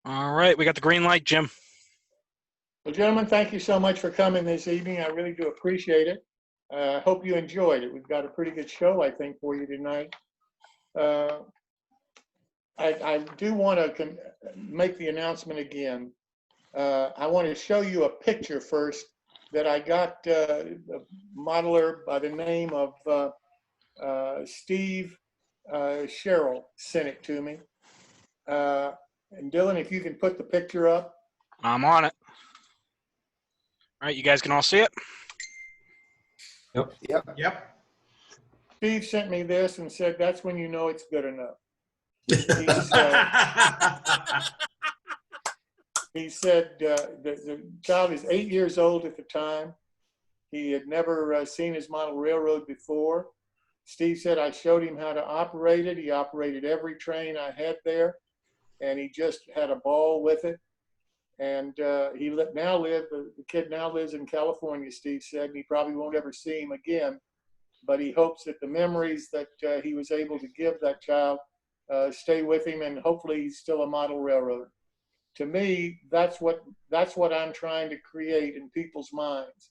All right, we got the green light, Jim. Well, gentlemen, thank you so much for coming this evening. I really do appreciate it. I hope you enjoyed it. We've got a pretty good show, I think, for you tonight. I do want to make the announcement again. I want to show you a picture first that I got a modeler by the name of Steve Sherrill sent it to me. And Dylan, if you can put the picture up. I'm on it. All right, you guys can all see it? Yep. Steve sent me this and said, that's when you know it's good enough. He said the child is 8 years old at the time. He had never seen his model railroad before. Steve said I showed him how to operate it. He operated every train I had there, and he just had a ball with it. And the kid now lives in California, Steve said, and he probably won't ever see him again. But he hopes that the memories that he was able to give that child stay with him, and hopefully he's still a model railroader. To me, that's what I'm trying to create in people's minds.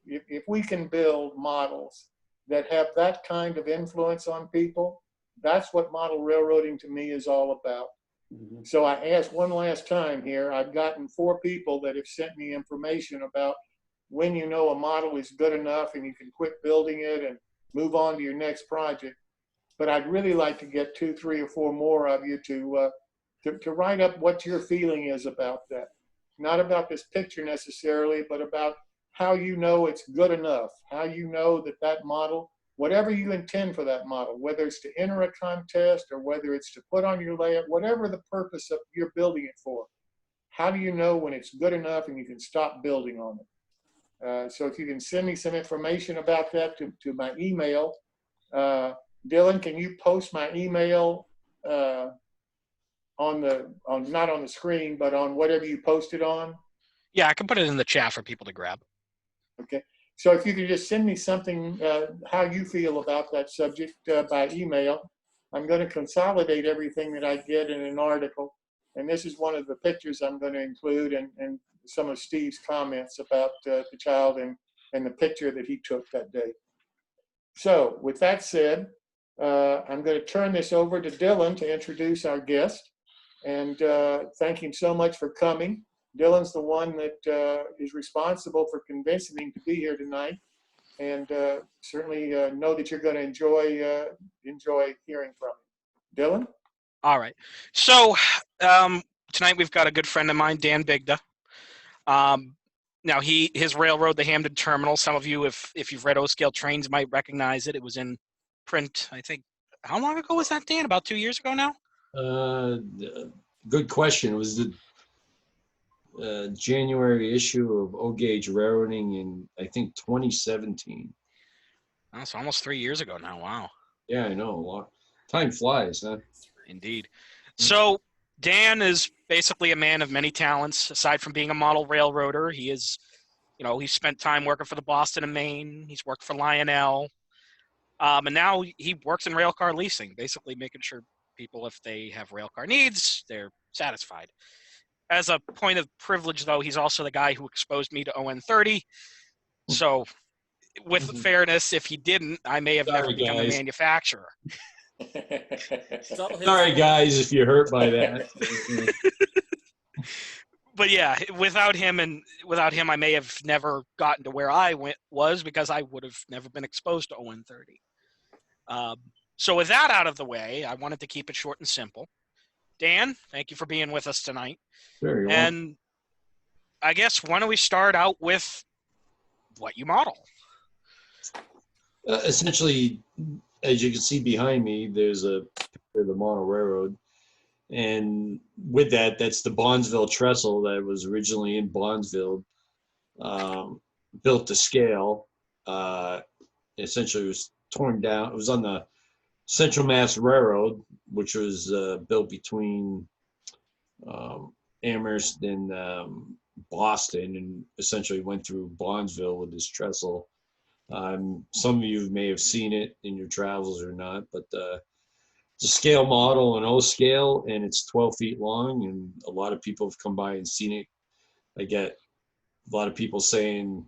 If we can build models that have that kind of influence on people, that's what model railroading to me is all about. Mm-hmm. So I asked one last time here, I've gotten 4 people that have sent me information about when you know a model is good enough and you can quit building it and move on to your next project. But I'd really like to get 2, 3, or 4 more of you to write up what your feeling is about that. Not about this picture necessarily, but about how you know it's good enough, how you know that model, whatever you intend for that model, whether it's to enter a contest or whether it's to put on your layout, whatever the purpose of you're building it for, how do you know when it's good enough and you can stop building on it? So if you can send me some information about that to my email, Dylan, can you post my email not on the screen, but on whatever you posted on? Yeah, I can put it in the chat for people to grab. Okay. So if you could just send me something, how you feel about that subject by email. I'm going to consolidate everything that I get in an article. And this is one of the pictures I'm going to include and some of Steve's comments about the child and the picture that he took that day. So with that said, I'm going to turn this over to Dylan to introduce our guest. And thank him so much for coming. Dylan's the one that is responsible for convincing him to be here tonight. And certainly know that you're going to enjoy hearing from him. Dylan? All right. So tonight we've got a good friend of mine, Dan Bigda. Now his railroad, the Hampden Terminal. Some of you, if you've read O-Scale Trains, might recognize it. It was in print, I think. How long ago was that, Dan? About 2 years ago now? Good question. It was the January issue of O-Gauge Railroading in, I think, 2017. Oh, so almost 3 years ago now. Wow. Yeah, I know. A lot. Time flies, huh? Indeed. So Dan is basically a man of many talents. Aside from being a model railroader, he is, he spent time working for the Boston and Maine. He's worked for Lionel. And now he works in railcar leasing, basically making sure people, if they have railcar needs, they're satisfied. As a point of privilege, though, he's also the guy who exposed me to ON30. So, with fairness, if he didn't, I may have never become a manufacturer. Sorry, guys, if you're hurt by that. But yeah, without him, I may have never gotten to where I was because I would have never been exposed to ON30. So with that out of the way, I wanted to keep it short and simple. Dan, thank you for being with us tonight. Sure, you're and welcome. I guess why don't we start out with what you model? Essentially, as you can see behind me, there's a picture of the model railroad. And with that, that's the Bondsville Trestle that was originally in Bondsville, built to scale. Essentially, it was torn down. It was on the Central Mass Railroad, which was built between Amherst and Boston, and essentially went through Bondsville with this trestle. Some of you may have seen it in your travels or not, but it's a scale model, an O scale, and it's 12 feet long. And a lot of people have come by and seen it. I get a lot of people saying,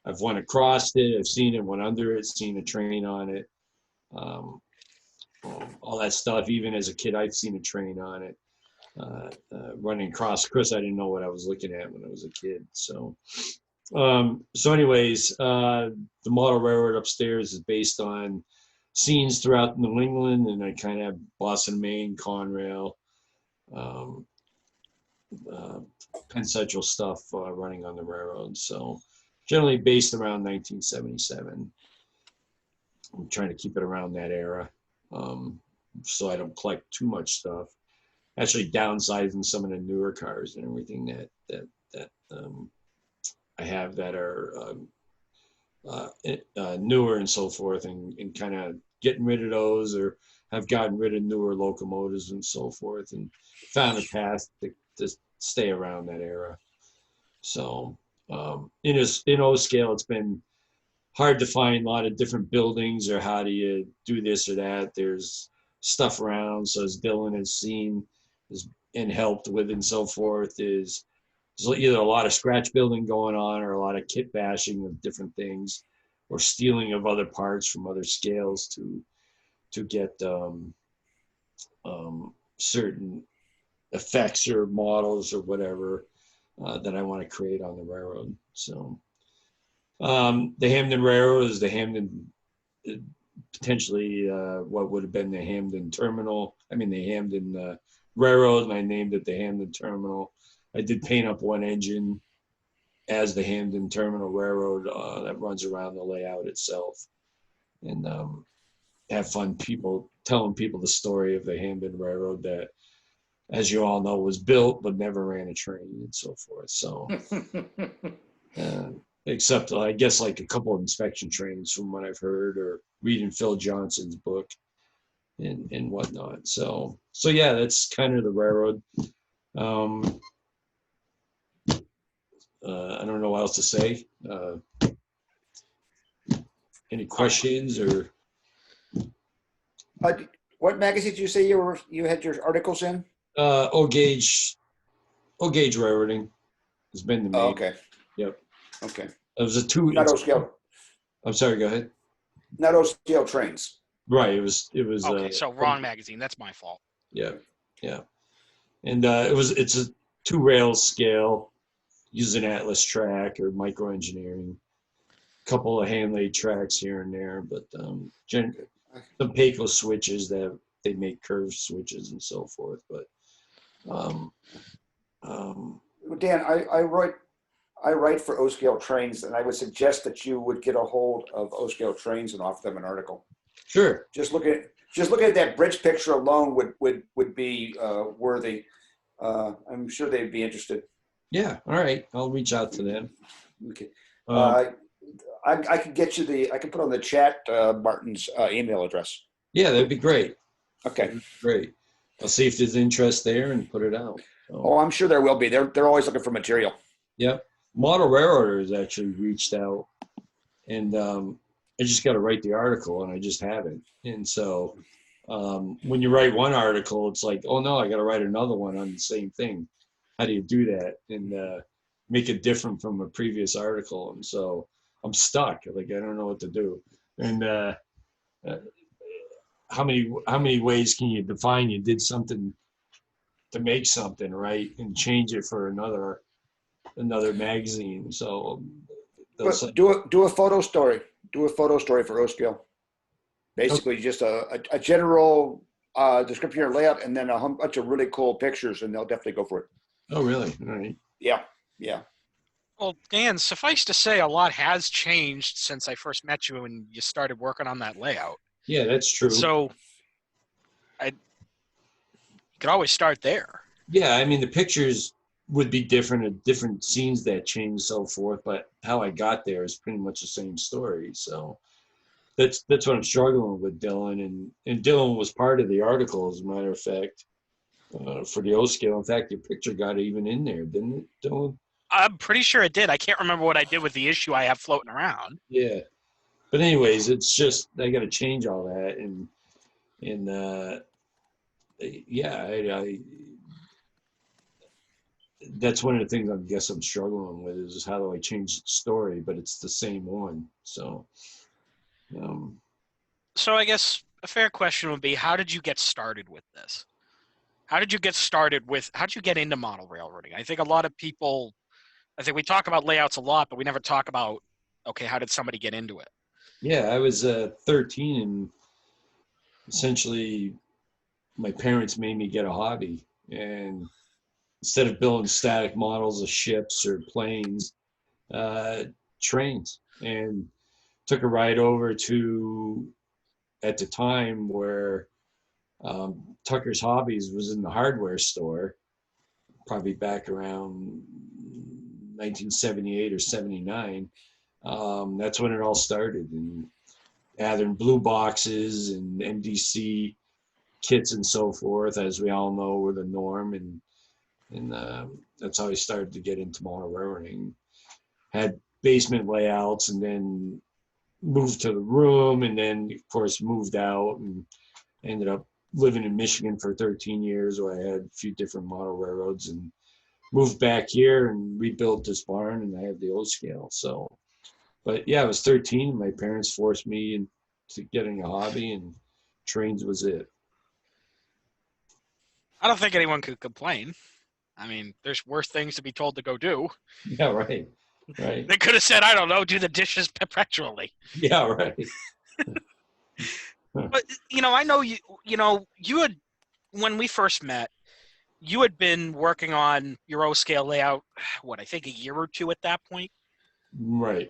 I've went across it, I've seen it, went under it, seen a train on it, all that stuff. Even as a kid, I've seen a train on it, running across. Of course, I didn't know what I was looking at when I was a kid. So anyways, the model railroad upstairs is based on scenes throughout New England, and I kind of have Boston, Maine, Conrail, Penn Central stuff running on the railroad. So generally based around 1977. I'm trying to keep it around that era, so I don't collect too much stuff. Actually downsizing some of the newer cars and everything that I have that are newer and so forth, and kind of getting rid of those, or have gotten rid of newer locomotives and so forth, and found a path to stay around that era. So in O scale, it's been hard to find a lot of different buildings, or how do you do this or that. There's stuff around, so as Dylan has seen and helped with and so forth, there's either a lot of scratch building going on, or a lot of kit bashing of different things, or stealing of other parts from other scales to get certain effects or models or whatever that I want to create on the railroad. So the Hampden Railroad is the Hampden, potentially what would have been the Hampden Terminal. I mean, the Hampden Railroad, and I named it the Hampden Terminal. I did paint up one engine as the Hampden Terminal Railroad that runs around the layout itself, and have fun telling people the story of the Hampden Railroad that, as you all know, was built but never ran a train and so forth. So except I guess like a couple of inspection trains from what I've heard, or reading Phil Johnson's book and whatnot. So yeah, that's kind of the railroad. I don't know what else to say. Any questions or? What magazine did you say you had your articles in? O gauge railroading has been the main. Oh, okay. Yep. Okay. It was a two. Not O scale. I'm sorry. Go ahead. Not O scale trains. Right. It was. Okay, so wrong magazine. That's my fault. Yeah. Yeah. And it's a 2 rail scale, using Atlas track or micro engineering. A couple of hand laid tracks here and there, but some Payco switches that they make curved switches and so forth. But Dan, I write for O scale trains, and I would suggest that you would get a hold of O scale trains and offer them an article. Sure. Just looking at that bridge picture alone would be worthy. I'm sure they'd be interested. Yeah. All right. I'll reach out to them. Okay. I can get you I can put on the chat Martin's email address. Yeah, that'd be great. Okay. Great. I'll see if there's interest there and put it out. So, Oh, I'm sure there will be. They're always looking for material. yep. Model Railroaders actually reached out, and I just got to write the article, and I just haven't. And so when you write one article, it's like, oh no, I got to write another one on the same thing. How do you do that and make it different from a previous article? And so I'm stuck. Like, I don't know what to do. And how many ways can you define you did something to make something, right, and change it for another magazine? So But do a photo story. Do a photo story for O scale. Basically, just a general description or layout, and then a bunch of really cool pictures, and they'll definitely go for it. Oh, really? All right. Yeah. Well, Dan, suffice to say, a lot has changed since I first met you and you started working on that layout. Yeah, that's true. So you could always start there. Yeah, I mean, the pictures would be different, different scenes that change, so forth. But how I got there is pretty much the same story. So that's what I'm struggling with, Dylan. And Dylan was part of the article, as a matter of fact, for the O scale. In fact, your picture got even in there, didn't it, Dylan? I'm pretty sure it did. I can't remember what I did with the issue I have floating around. Yeah. But anyways, it's just I got to change all that, and yeah, that's one of the things I guess I'm struggling with is how do I change the story, but it's the same one. So, um, So I guess a fair question would be, how did you get started with this? How did you get started with, how did you get into model railroading? I think a lot of people, I think we talk about layouts a lot, but we never talk about, okay, how did somebody get into it? yeah, I was 13 and essentially my parents made me get a hobby. And instead of building static models of ships or planes, uh, trains, and took a ride over to, at the time where Tucker's Hobbies was in the hardware store, probably back around 1978 or 79. That's when it all started. And gathering blue boxes and MDC kits and so forth, as we all know, were the norm. And that's how I started to get into model railroading. Had basement layouts and then moved to the room and then, of course, moved out and ended up living in Michigan for 13 years where I had a few different model railroads and moved back here and rebuilt this barn and I have the old scale. So, but yeah, I was 13 and my parents forced me into getting a hobby and trains was it. I don't think anyone could complain. I mean, there's worse things to be told to go do. Yeah, right. Right. They could have said, I don't know, do the dishes perpetually. Yeah, right. But, I know you had, when we first met, you had been working on your O scale layout, I think a year or two at that point? Right.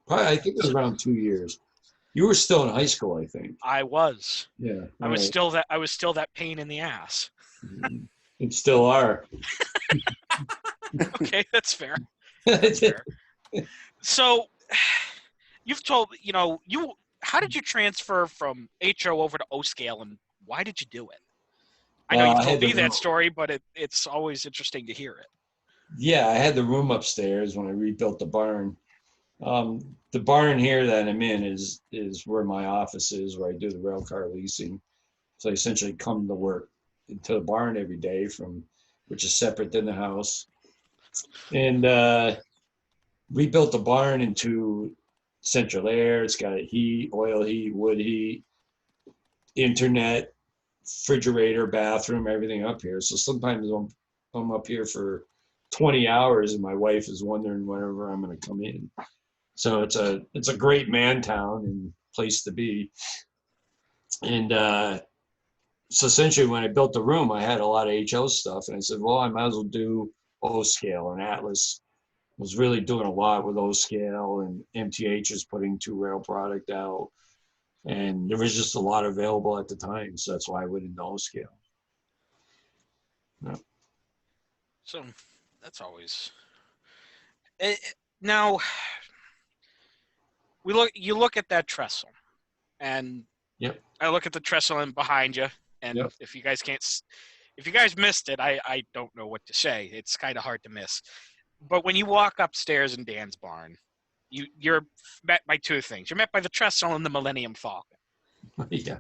Probably, I think it was around 2 years. You were still in high school, I think. I was. Yeah. I was still that pain in the ass. And still are. Okay, that's fair. That's fair. So, you've told, how did you transfer from HO over to O scale and why did you do it? I know you've told me that story, but it's always interesting to hear it. Yeah, I had the room upstairs when I rebuilt the barn. The barn here that I'm in is where my office is, where I do the rail car leasing. So I essentially come to work into the barn every day which is separate than the house. And we built the barn into central air. It's got heat, oil heat, wood heat, internet, refrigerator, bathroom, everything up here. So sometimes I'm up here for 20 hours and my wife is wondering whenever I'm going to come in. So it's a great man town and place to be. And so essentially when I built the room, I had a lot of HO stuff and I said, well, I might as well do O scale. And Atlas was really doing a lot with O scale and MTH is putting 2-rail product out. And there was just a lot available at the time. So that's why I went into O scale. Yeah. So that's always now you look at that trestle and Yep. I look at the trestle and behind you and Yep. if you guys missed it, I don't know what to say. It's kind of hard to miss. But when you walk upstairs in Dan's barn, you're met by two things. You're met by the trestle and the Millennium Falcon. Yeah.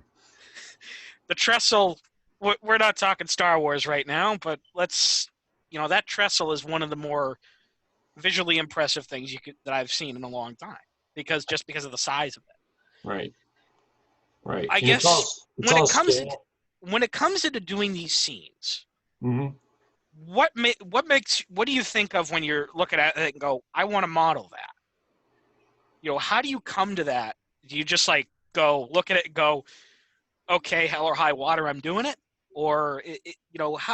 The trestle, we're not talking Star Wars right now, but that trestle is one of the more visually impressive things that I've seen in a long time because of the size of it. Right. Right. I And guess when it comes into doing these scenes, mm-hmm. what do you think of when you're looking at it and go, I want to model that? How do you come to that? Do you just go look at it and go, okay, hell or high water, I'm doing it? Or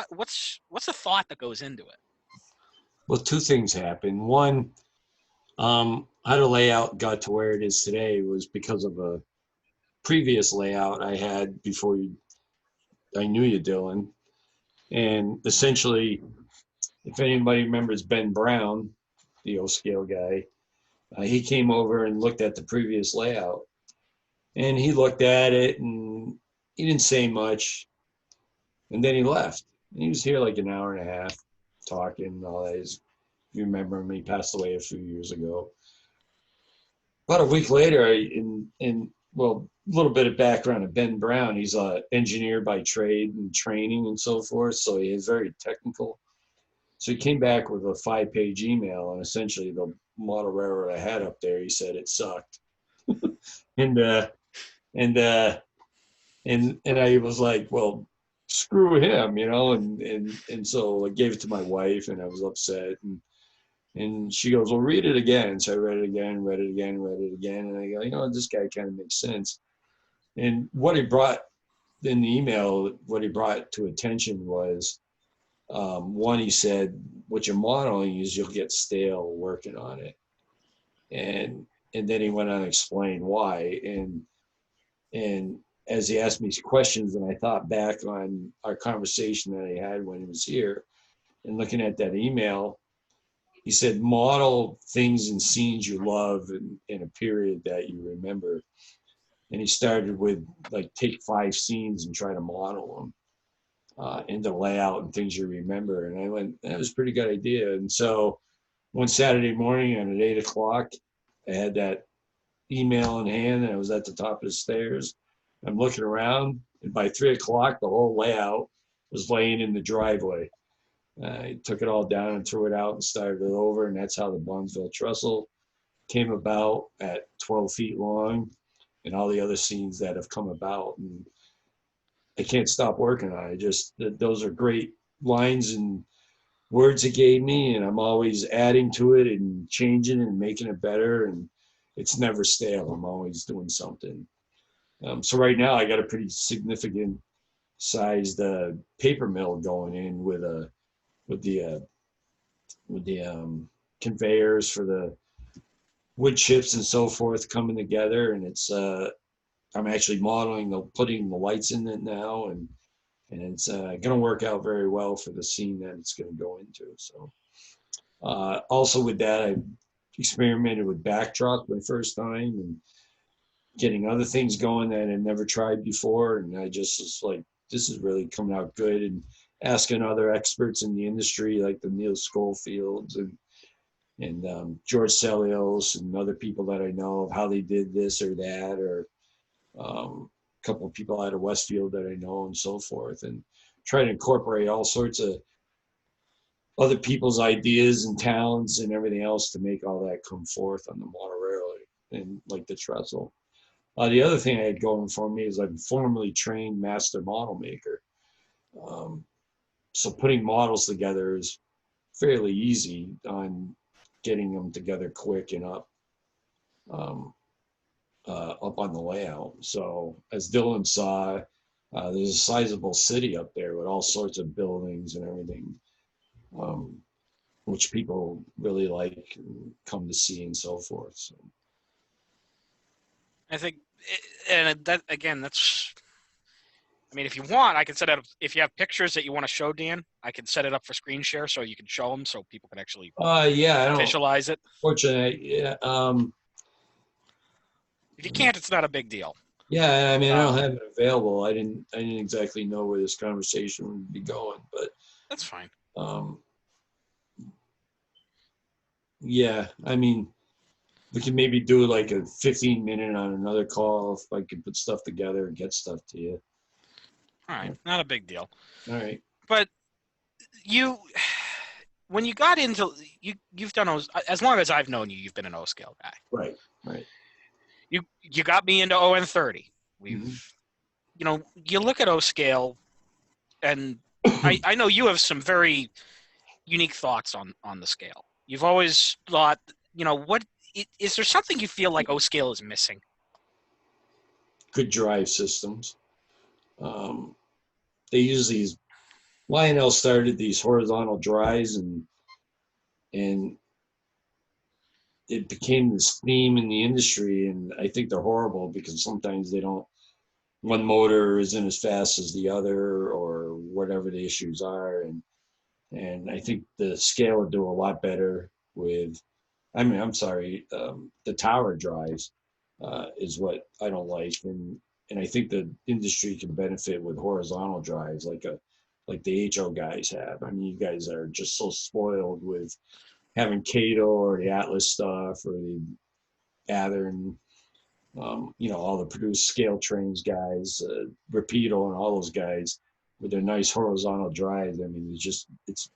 what's the thought that goes into it? Well, two things happened. One, how the layout got to where it is today was because of a previous layout I had before I knew you, Dylan. And essentially, if anybody remembers Ben Brown, the O-scale guy, he came over and looked at the previous layout. And he looked at it and he didn't say much. And then he left. And he was here like an hour and a half talking and all that. If you remember him, he passed away a few years ago. About a week later, and well, a little bit of background of Ben Brown. He's a engineer by trade and training and so forth. So he is very technical. So he came back with a 5-page email, and essentially the model railroad I had up there, he said it sucked. and and I was like, well, screw him, you know, and so I gave it to my wife, and I was upset, and she goes, well, read it again. So I read it again, and I go, you know, this guy kind of makes sense. And what he brought in the email, what he brought to attention was, one, he said, what you're modeling is you'll get stale working on it. And then he went on to explain why. And as he asked me questions, and I thought back on our conversation that I had when he was here, and looking at that email, he said, model things and scenes you love in a period that you remember. And he started with, like, take 5 scenes and try to model them into layout and things you remember. And I went, that was a pretty good idea. And so one Saturday morning at 8 o'clock, I had that email in hand, and I was at the top of the stairs. I'm looking around, and by 3 o'clock, the whole layout was laying in the driveway. I took it all down and threw it out and started it over, and that's how the Bondsville Trestle came about at 12 feet long, and all the other scenes that have come about. And I can't stop working on it. Just those are great lines and words it gave me, and I'm always adding to it and changing and making it better, and it's never stale. I'm always doing something. So right now I got a pretty significant sized paper mill going in with the conveyors for the wood chips and so forth coming together, and it's I'm actually putting the lights in it now, and it's going to work out very well for the scene that it's going to go into. So also with that, I experimented with backdrop my first time, and getting other things going that I never tried before, and I just was like, this is really coming out good, and asking other experts in the industry like the Neil Schofields and George Celios and other people that I know of how they did this or that, or a couple of people out of Westfield that I know and so forth, and try to incorporate all sorts of other people's ideas and talents and everything else to make all that come forth on the model railroad and like the trestle. The other thing I had going for me is I'm formerly trained master model maker. So putting models together is fairly easy on getting them together quick and up on the layout. So as Dylan saw, there's a sizable city up there with all sorts of buildings and everything, which people really like and come to see and so forth. So I think, and that again, that's. I mean, if you want, I can set up. If you have pictures that you want to show, Dan, I can set it up for screen share so you can show them so people can actually yeah, I don't visualize it. fortunately, yeah. If you can't, it's not a big deal. Yeah, I mean, I don't have it available. I didn't exactly know where this conversation would be going, but that's fine. Yeah, I mean, we can maybe do like a 15-minute on another call if I can put stuff together and get stuff to you. All right, not a big deal. All right. But when you got into you've done as long as I've known you, you've been an O scale guy. Right. You got me into ON30. We've you look at O scale, and I know you have some very unique thoughts on the scale. You've always thought, what is there something you feel like O scale is missing? Good drive systems. They use these. Lionel started these horizontal drives, and it became this theme in the industry, and I think they're horrible because sometimes one motor isn't as fast as the other or whatever the issues are, and I think the scale would do a lot better with, the tower drives is what I don't like, and I think the industry can benefit with horizontal drives like the HO guys have. I mean, you guys are just so spoiled with having Cato or the Atlas stuff or the Athearn You know, all the produced scale trains guys, Rapido and all those guys with their nice horizontal drives. I mean, it's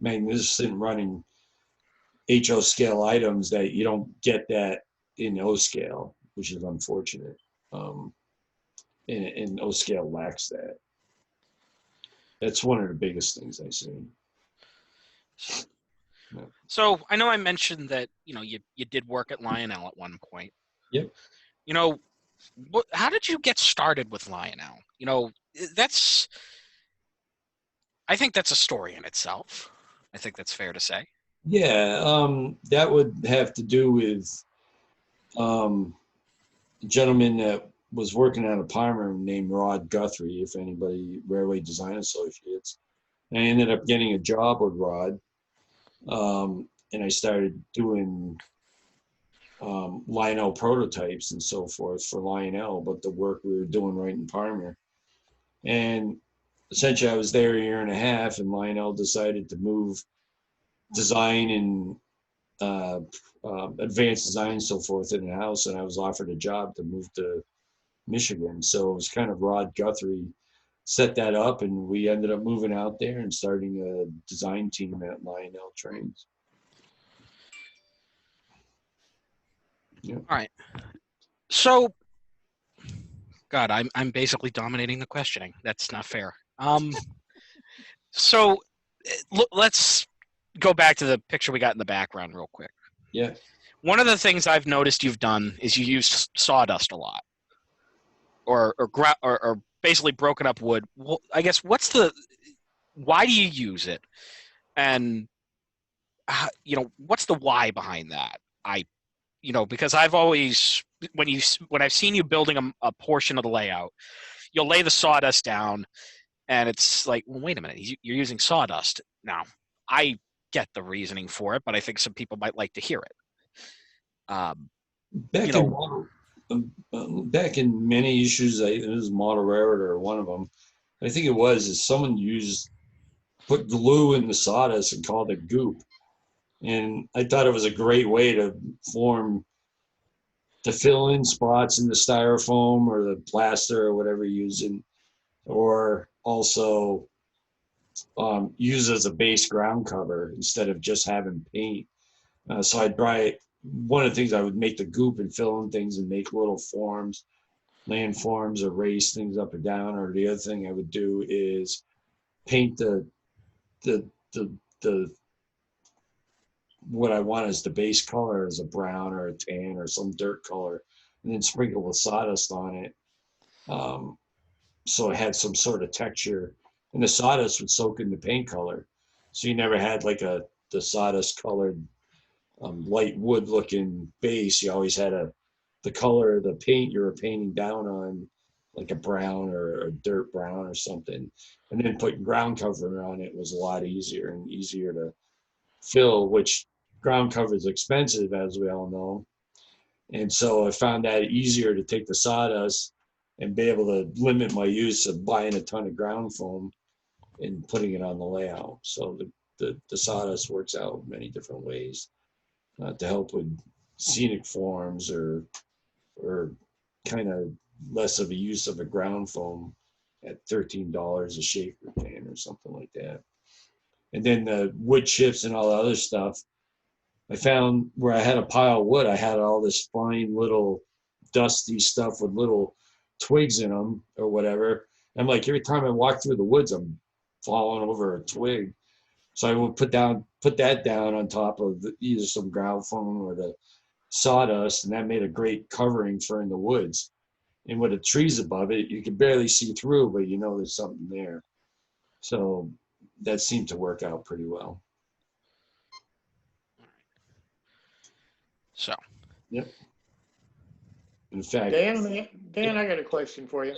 magnificent running HO scale items that you don't get that in O scale, which is unfortunate. Um, and O scale lacks that. That's one of the biggest things I see. So I know I mentioned that you did work at Lionel at one point. Yep. You know, how did you get started with Lionel? That's I think that's a story in itself. I think that's fair to say. Yeah, that would have to do with a gentleman that was working out of Palmer named Rod Guthrie, if anybody, Railway Design Associates. And I ended up getting a job with Rod, and I started doing Lionel prototypes and so forth for Lionel, but the work we were doing right in Palmer. And essentially I was there a year and a half, and Lionel decided to move design and advanced design and so forth in the house, and I was offered a job to move to Michigan. So it was kind of Rod Guthrie set that up, and we ended up moving out there and starting a design team at Lionel Trains. Yeah. All right. So, God, I'm basically dominating the questioning. That's not fair. So let's go back to the picture we got in the background real quick. Yeah. One of the things I've noticed you've done is you use sawdust a lot, or basically broken up wood. Well, I guess why do you use it, and what's the why behind that? Because I've always when I've seen you building a portion of the layout, you'll lay the sawdust down, and it's like, well, wait a minute, you're using sawdust. Now, I get the reasoning for it, but I think some people might like to hear it. Back in many issues, it was Model Railroad or one of them. I think it was is someone put glue in the sawdust and called it goop, and I thought it was a great way to fill in spots in the styrofoam or the plaster or whatever you're using, or also use as a base ground cover instead of just having paint. So I'd one of the things I would make the goop and fill in things and make little forms, land forms, or raise things up or down. Or the other thing I would do is paint the what I want as the base color as a brown or a tan or some dirt color, and then sprinkle with sawdust on it. So it had some sort of texture, and the sawdust would soak in the paint color. So you never had like the sawdust colored light wood looking base. You always had the color of the paint you were painting down on, like a brown or a dirt brown or something. And then putting ground cover on it was a lot easier to fill, which ground cover is expensive, as we all know. And so I found that easier to take the sawdust and be able to limit my use of buying a ton of ground foam and putting it on the layout. So the sawdust works out many different ways to help with scenic forms or kind of less of a use of a ground foam at $13 a shaker can or something like that. And then the wood chips and all the other stuff, I found where I had a pile of wood, I had all this fine little dusty stuff with little twigs in them or whatever. I'm like, every time I walk through the woods, I'm falling over a twig. So I would put that down on top of either some ground foam or the sawdust, and that made a great covering for in the woods. And with the trees above it, you could barely see through, but there's something there. So that seemed to work out pretty well. So. Yep. In fact, Dan, I got a question for you.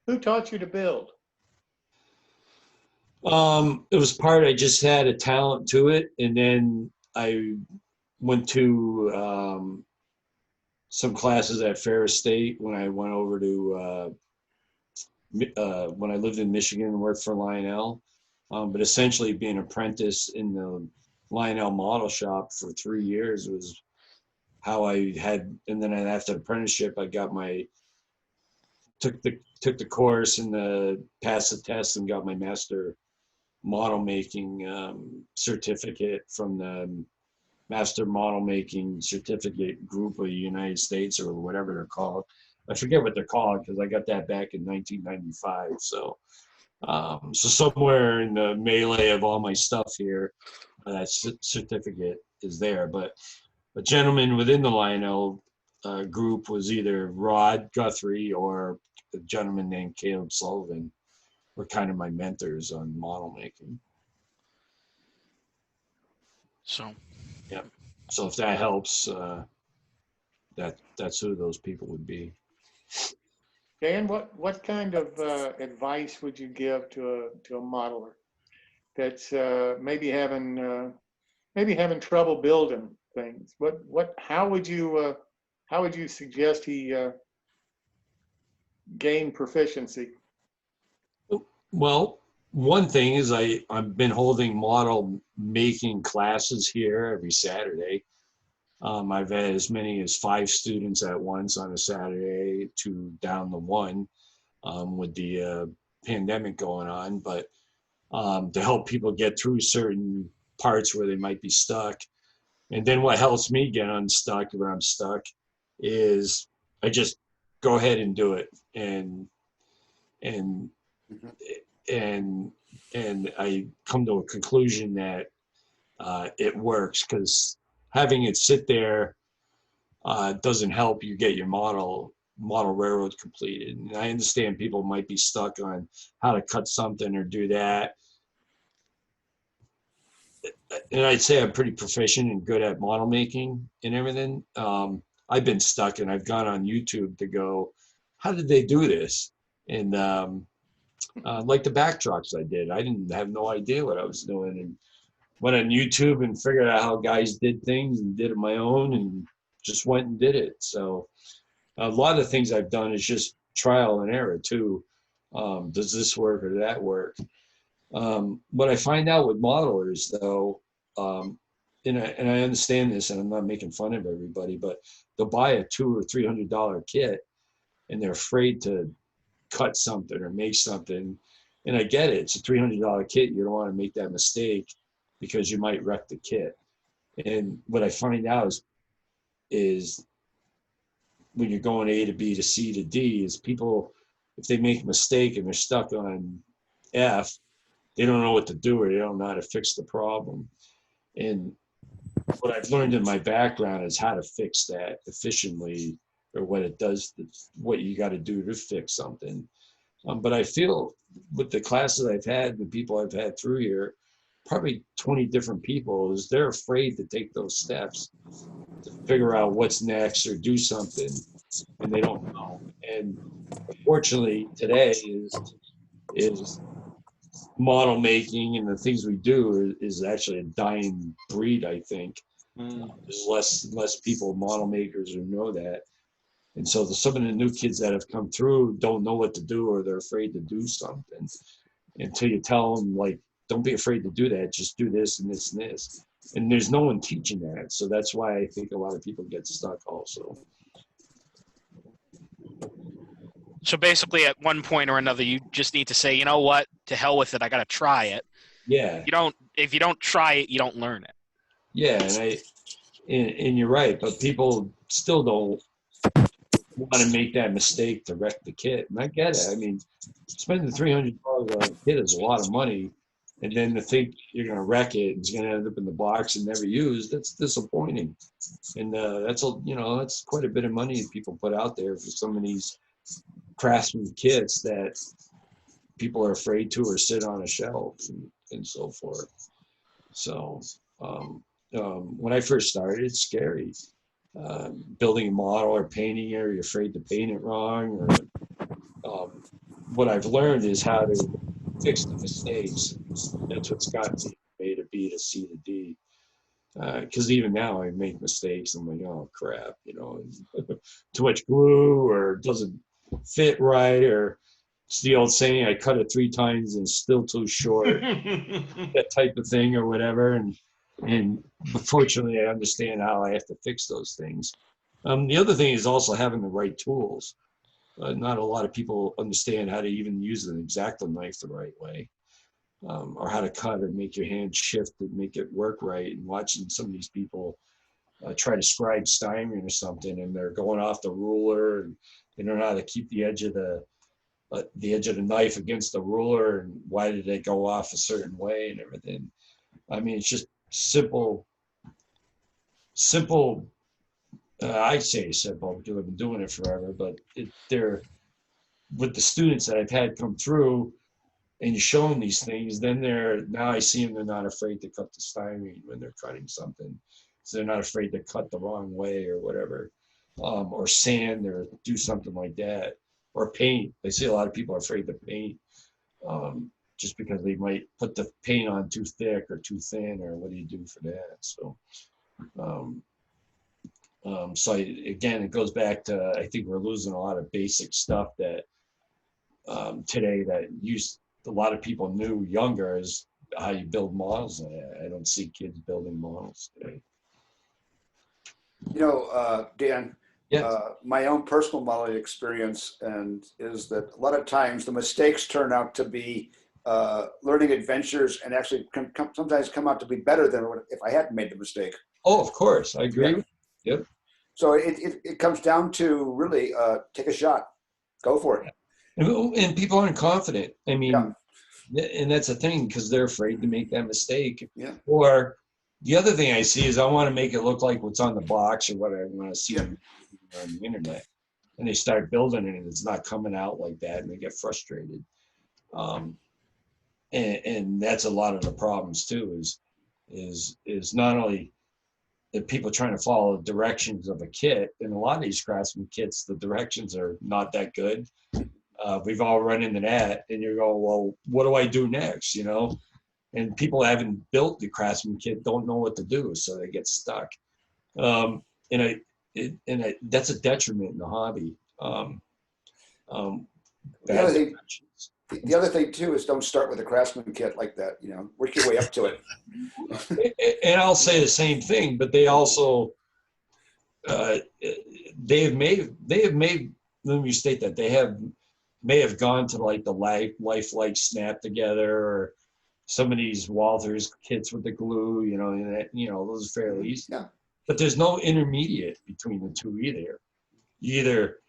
Who taught you to build? It was I just had a talent to it, and then I went to some classes at Ferris State when I went over to when I lived in Michigan and worked for Lionel. But essentially being an apprentice in the Lionel model shop for 3 years was how I had, and then after the apprenticeship, I got took the course and passed the test and got my master model making certificate from the Master Model Making Certificate Group of the United States, or whatever they're called. I forget what they're called because I got that back in 1995. So somewhere in the melee of all my stuff here, that certificate is there. But a gentleman within the Lionel group was either Rod Guthrie or a gentleman named Caleb Sullivan were kind of my mentors on model making. So, yeah. So if that helps, that's who those people would be. Dan, what kind of advice would you give to a modeler that's maybe having trouble building things? How would you suggest he gain proficiency? Well, one thing is I've been holding model making classes here every Saturday. I've had as many as 5 students at once on a Saturday, to down to 1 with the pandemic going on. But to help people get through certain parts where they might be stuck. And then what helps me get unstuck where I'm stuck is I just go ahead and do it. And I come to a conclusion that it works, because having it sit there doesn't help you get your model railroad completed. And I understand people might be stuck on how to cut something or do that. And I'd say I'm pretty proficient and good at model making and everything. I've been stuck, and I've gone on YouTube to go, how did they do this? And like the back trucks I didn't have no idea what I was doing, and went on YouTube and figured out how guys did things and did it my own and just went and did it. So a lot of things I've done is just trial and error too. Does this work or that work? What I find out with modelers though, and I understand this, and I'm not making fun of everybody, but they'll buy a $200 or $300 kit and they're afraid to cut something or make something. And I get it. It's a $300 kit. You don't want to make that mistake because you might wreck the kit. And what I find out is when you're going A to B to C to D, is people, if they make a mistake and they're stuck on F, they don't know what to do, or they don't know how to fix the problem. And what I've learned in my background is how to fix that efficiently, or what it does, what you got to do to fix something. But I feel with the classes I've had, the people I've had through here, probably 20 different people, is they're afraid to take those steps to figure out what's next or do something, and they don't know. And unfortunately today is model making and the things we do is actually a dying breed, I think. There's less people, model makers, who know that. And so some of the new kids that have come through don't know what to do, or they're afraid to do something until you tell them, like, don't be afraid to do that. Just do this and this and this. And there's no one teaching that. So that's why I think a lot of people get stuck also. So basically, at one point or another, you just need to say, you know what, to hell with it. I got to try it. Yeah. If you don't try it, you don't learn it. Yeah, and you're right, but people still don't want to make that mistake to wreck the kit. And I get it. I mean, spending $300 on a kit is a lot of money, and then to think you're going to wreck it and it's going to end up in the box and never used, that's disappointing. And that's quite a bit of money people put out there for some of these craftsman kits that people are afraid to, or sit on a shelf and so forth. So when I first started, it's scary. Building a model or painting it, or you're afraid to paint it wrong. Or what I've learned is how to fix the mistakes. That's what's gotten me from A to B to C to D. Because even now I make mistakes. I'm like, oh crap, too much glue, or it doesn't fit right, or it's the old saying, I cut it 3 times and it's still too short. That type of thing, or whatever. And And fortunately, I understand how I have to fix those things. The other thing is also having the right tools. Not a lot of people understand how to even use an X-Acto knife the right way, or how to cut or make your hand shift and make it work right. And watching some of these people try to scribe styrene or something, and they're going off the ruler, and they don't know how to keep the edge of the knife against the ruler, and why did they go off a certain way and everything. I mean, it's just simple. I say simple because I've been doing it forever, but they're with the students that I've had come through, and you show them these things, then now I see them, they're not afraid to cut the styrene when they're cutting something. So they're not afraid to cut the wrong way or whatever, or sand or do something like that, or paint. I see a lot of people are afraid to paint, just because they might put the paint on too thick or too thin, or what do you do for that? So, again, it goes back to, I think we're losing a lot of basic stuff that today that a lot of people knew younger is how you build models. I don't see kids building models today. You know, Dan, Yes. my own personal modeling experience is that a lot of times the mistakes turn out to be learning adventures, and actually sometimes come out to be better than if I hadn't made the mistake. Oh, of course, I agree. Yeah. Yep. So it comes down to really take a shot, go for it. And people aren't confident. I mean, Yeah. and that's the thing, because they're afraid to make that mistake. Yeah. Or the other thing I see is I want to make it look like what's on the box or what I want to see on the internet. And they start building it and it's not coming out like that, and they get frustrated. And that's a lot of the problems too, is not only the people trying to follow the directions of a kit. In a lot of these Craftsman kits, the directions are not that good. We've all run into that, and you're going, well, what do I do next? You know, and people haven't built the Craftsman kit don't know what to do, so they get stuck. That's a detriment in the hobby. The other thing too is don't start with a Craftsman kit like that. You know, work your way up to it. And I'll say the same thing, but they also they have made. Let me state that they may have gone to like the lifelike snap together, or some of these Walthers kits with the glue. You know, and those are fairly easy. Yeah. But there's no intermediate between the two either. You either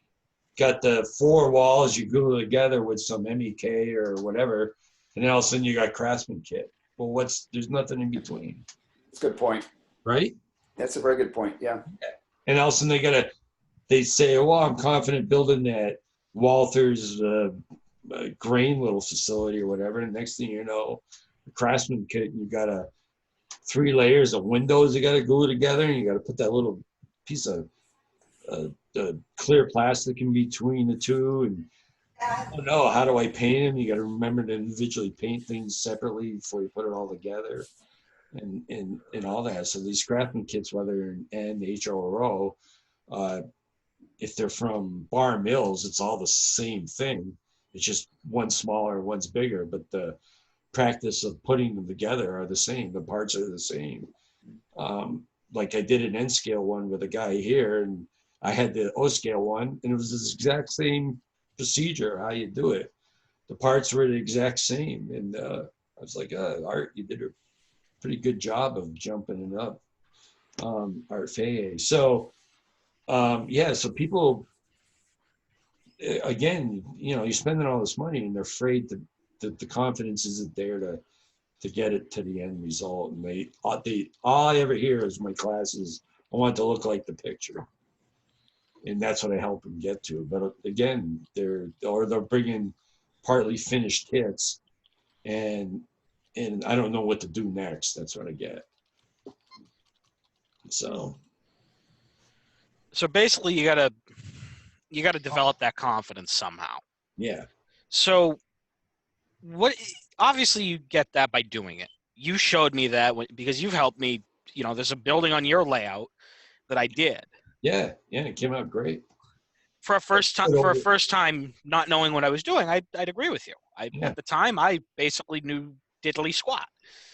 got the 4 walls you glue together with some MEK or whatever, and then all of a sudden you got Craftsman kit. Well, there's nothing in between. That's a good point. Right? That's a very good point. Yeah. And all of a sudden they say, oh, well, I'm confident building that Walther's grain little facility or whatever. And next thing you know, the Craftsman kit, you got 3 layers of windows you got to glue together, and you got to put that little piece of the clear plastic in between the two, and I don't know, how do I paint them? You got to remember to individually paint things separately before you put it all together, and all that. So these Craftsman kits, whether in N, H, or O, if they're from bar mills, it's all the same thing. It's just one's smaller, one's bigger, but the practice of putting them together are the same. The parts are the same. Like I did an N scale one with a guy here, and I had the O scale one, and it was the exact same procedure, how you do it. The parts were the exact same. And I was like, Art, you did a pretty good job of jumping it up. Art Faye. So, so people, again, you're spending all this money, and they're afraid that the confidence isn't there to get it to the end result. And all I ever hear is my classes, I want it to look like the picture. And that's what I help them get to. But again, they're bringing partly finished kits, and I don't know what to do next. That's what I get. So basically, you gotta develop that confidence somehow. Yeah. So obviously you get that by doing it. You showed me that because you've helped me. There's a building on your layout that I did. Yeah, it came out great. For a first time, not knowing what I was doing, I'd agree with you. At the time, I basically knew diddly squat.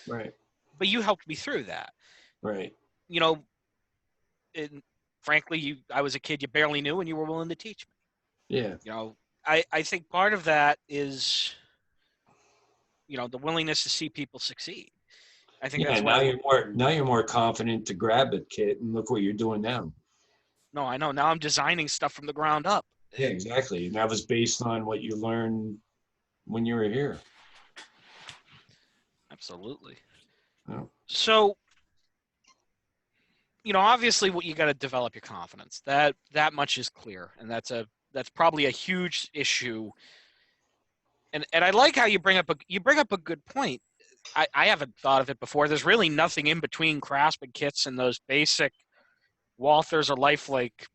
Right. but you helped me through that. Right. You know, and frankly, I was a kid you barely knew, and you were willing to teach me. Yeah. You know, I think part of that is, you know, the willingness to see people succeed. I think Yeah. that's Now why. you're more confident to grab it, kid, and look what you're doing now. No, I know. Now I'm designing stuff from the ground up. Yeah, exactly. And that was based on what you learned when you were here. Absolutely. Yeah. So, you know, obviously, what you got to develop your confidence. That much is clear, and that's probably a huge issue. And I like how you bring up a good point. I haven't thought of it before. There's really nothing in between Craftsman kits and those basic Walthers or Lifelike,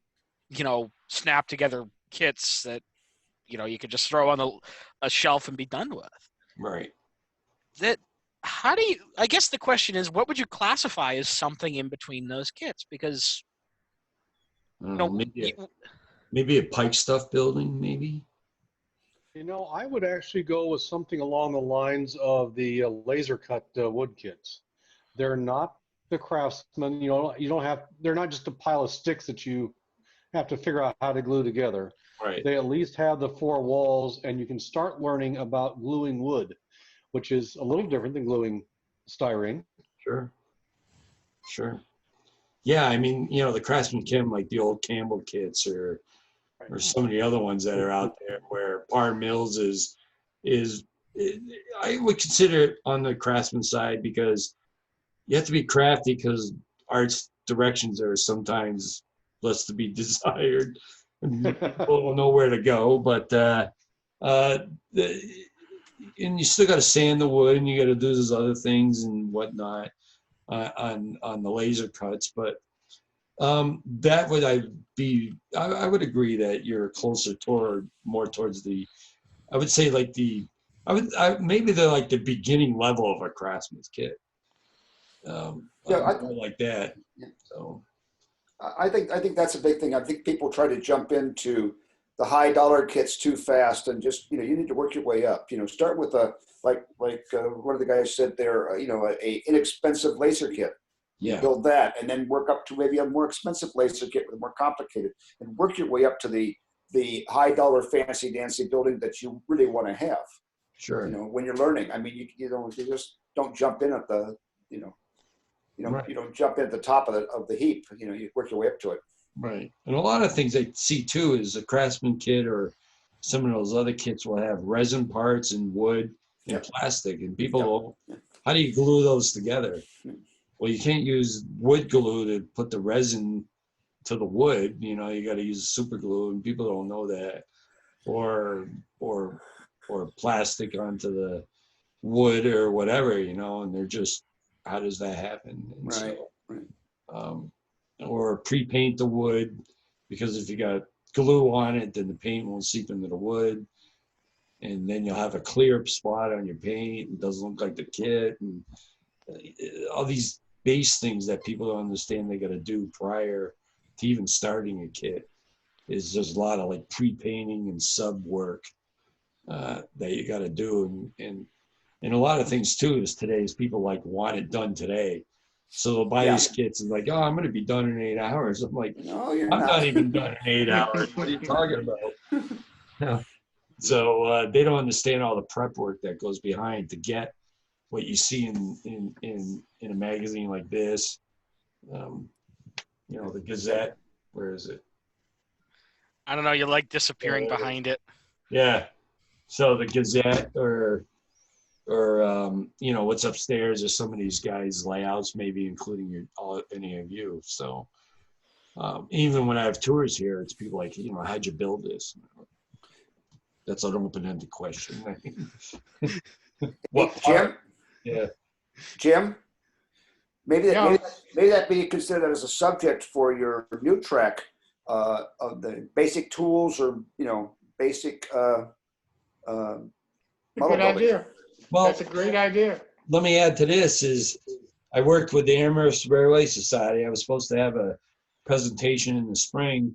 you know, snap together kits that, you know, you could just throw on a shelf and be done with. Right. That how do you? I guess the question is, what would you classify as something in between those kits? Because I don't you know, know, maybe a Pike Stuff building, maybe. You know, I would actually go with something along the lines of the laser cut wood kits. They're not the Craftsman. You know, you don't have. They're not just a pile of sticks that you have to figure out how to glue together. Right. They at least have the four walls, and you can start learning about gluing wood, which is a little different than gluing styrene. Sure. Sure. Yeah, I mean, you know, the Craftsman kit, like the old Campbell kits, or some of the other ones that are out there, where Par Mills is I would consider it on the Craftsman side, because you have to be crafty, because art's directions are sometimes less to be desired, and people don't know where to go. But and you still got to sand the wood, and you got to do those other things and whatnot on the laser cuts. But that would I would agree that you're closer more towards the, I would say, like maybe they're like the beginning level of a Craftsman's kit. More like that. So I think that's a big thing. I think people try to jump into the high dollar kits too fast, and just, you know, you need to work your way up. You know, start with like one of the guys said there, you know, a inexpensive laser kit. yeah, Build that, and then work up to maybe a more expensive laser kit with more complicated, and work your way up to the high dollar fancy dancy building that you really want to have. sure. You know, when you're learning, I mean, you just don't jump in at the, Right. you don't jump in at the top of the heap. You know, you work your way up to it. Right. And a lot of things I see too is a Craftsman kit or some of those other kits will have resin parts and wood and Yep. plastic, and people Yep. will, how do you glue those together? Hmm. Well, you can't use wood glue to put the resin to the wood. You know, you got to use super glue, and people don't know that, or plastic onto the wood or whatever, you know, and they're just, how does that happen? And Right. so, Right. or pre-paint the wood, because if you got glue on it, then the paint won't seep into the wood, and then you'll have a clear spot on your paint. It doesn't look like the kit, and all these base things that people don't understand they got to do prior to even starting a kit. Is just a lot of like pre-painting and sub work that you got to do, and a lot of things too is today's people like want it done today, so they'll buy these kits and like, oh, I'm going to be done in 8 hours. I'm like, No, you're I'm not. not even done in 8 hours. What are you talking about? Yeah. So they don't understand all the prep work that goes behind to get what you see in a magazine like this. You know, the Gazette. Where is it? I don't know. You like disappearing behind it. Yeah. So the Gazette, or you know, what's upstairs is some of these guys' layouts, maybe including any of you. So even when I have tours here, it's people like, you know, how'd you build this? That's an open-ended question. What Jim? Yeah. Jim? Maybe that be considered as a subject for your new track of the basic tools, or, you know, basic model Good building. idea. Well, That's a great idea. let me add to this is I worked with the Amherst Railway Society. I was supposed to have a presentation in the spring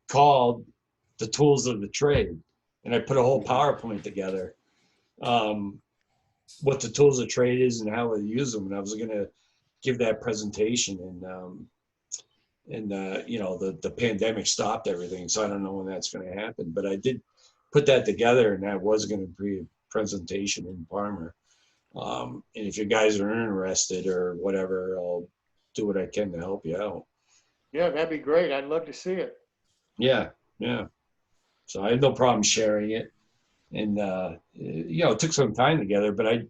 called The Tools of the Trade. And I put a whole PowerPoint together. what the tools of trade is and how we use them. And I was going to give that presentation, and you know, the pandemic stopped everything, so I don't know when that's going to happen. But I did put that together, and that was going to be a presentation in Parma. And if you guys are interested or whatever, I'll do what I can to help you out. Yeah, that'd be great. I'd love to see it. Yeah, yeah. So I have no problem sharing it. And, you know, it took some time together, but I'm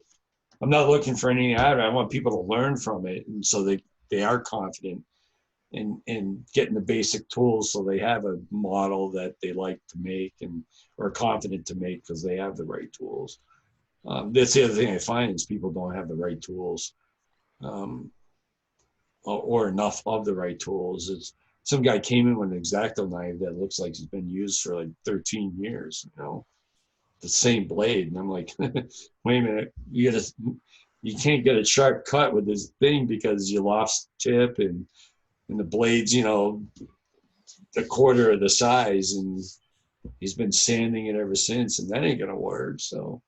not looking for anything out of it. I want people to learn from it, and so they are confident in getting the basic tools, so they have a model that they like to make and are confident to make because they have the right tools. That's the other thing I find is people don't have the right tools, or enough of the right tools. It's some guy came in with an X-Acto knife that looks like it's been used for like 13 years, you know, the same blade. And I'm like, wait a minute, you can't get a sharp cut with this thing because you lost tip and the blades, you know, a quarter of the size, and he's been sanding it ever since, and that ain't gonna work. So,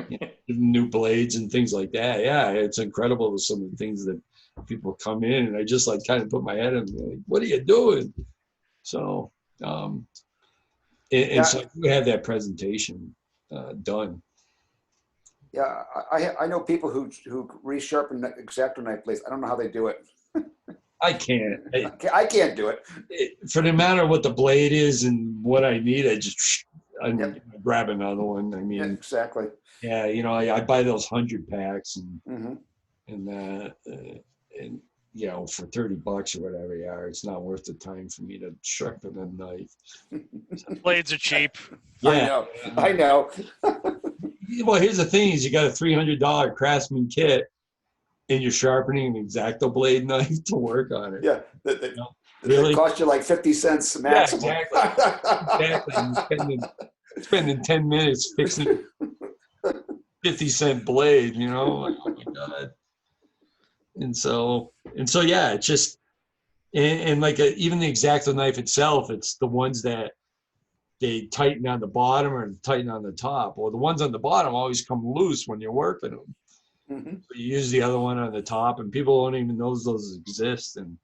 you know, new blades and things like that. Yeah, it's incredible with some of the things that people come in, and I just like kind of put my head in, like, what are you doing? So, and so we had that presentation done. Yeah, I know people who resharpen the X-Acto knife blades. I don't know how they do it. I can't. I can't do it. For the matter of what the blade is and what I need, I Yep. grab another one. I mean, Yeah, exactly. yeah, you know, I buy those 100 packs and Mm-hmm. and you know, for $30 or whatever they are, it's not worth the time for me to sharpen a knife. Blades are cheap. Yeah, I know. well, here's the thing: is you got a $300 Craftsman kit, and you're sharpening an X-Acto blade knife to work on it. Yeah, Really? It cost you like 50 cents maximum. Yeah, exactly. Spending 10 minutes fixing 50-cent blade, you know? Like, oh my God. And so yeah, it's just, and like even the X-Acto knife itself, it's the ones that they tighten on the bottom or tighten on the top. Well, the ones on the bottom always come loose when you're working them. Mm-hmm. So you use the other one on the top, and people don't even know those exist, and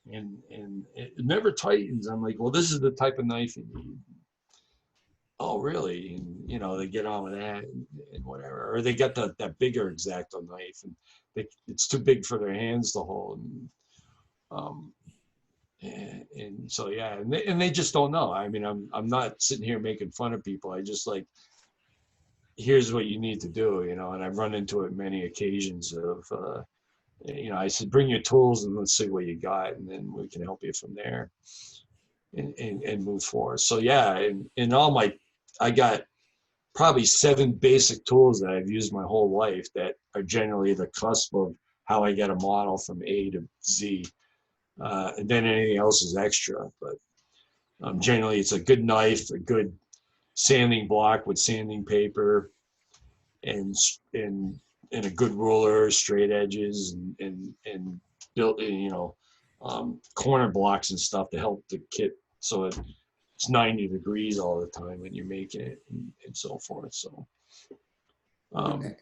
it never tightens. I'm like, well, this is the type of knife you need. Oh, really? And you know, they get on with that and whatever, or they got that bigger X-Acto knife, and it's too big for their hands to hold. And so yeah, and they just don't know. I mean, I'm not sitting here making fun of people. I just like, here's what you need to do, you know. And I've run into it many occasions of, you know, I said, bring your tools and let's see what you got, and then we can help you from there and move forward. So yeah, and I got probably 7 basic tools that I've used my whole life that are generally the cusp of how I get a model from A to Z. And then anything else is extra, but generally it's a good knife, a good sanding block with sanding paper, and a good ruler, straight edges, and built, you know, corner blocks and stuff to help the kit so it's 90 degrees all the time when you're making it, and so forth. So, And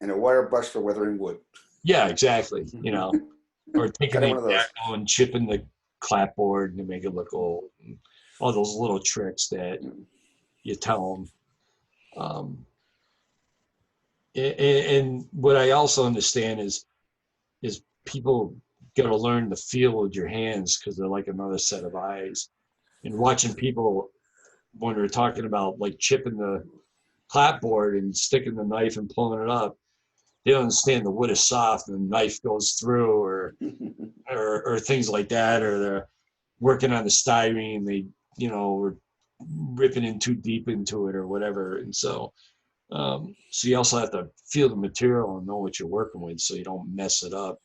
a wire brush for weathering wood. yeah, exactly. You know, or taking the One of those. X-Acto and chipping the clapboard to make it look old. And all those little tricks that you tell them. And what I also understand is people got to learn to feel with your hands, because they're like another set of eyes. And watching people, when we're talking about like chipping the clapboard and sticking the knife and pulling it up, they don't understand the wood is soft and the knife goes through, or things like that, or they're working on the styrene, they, you know, were ripping in too deep into it or whatever. And so you also have to feel the material and know what you're working with, so you don't mess it up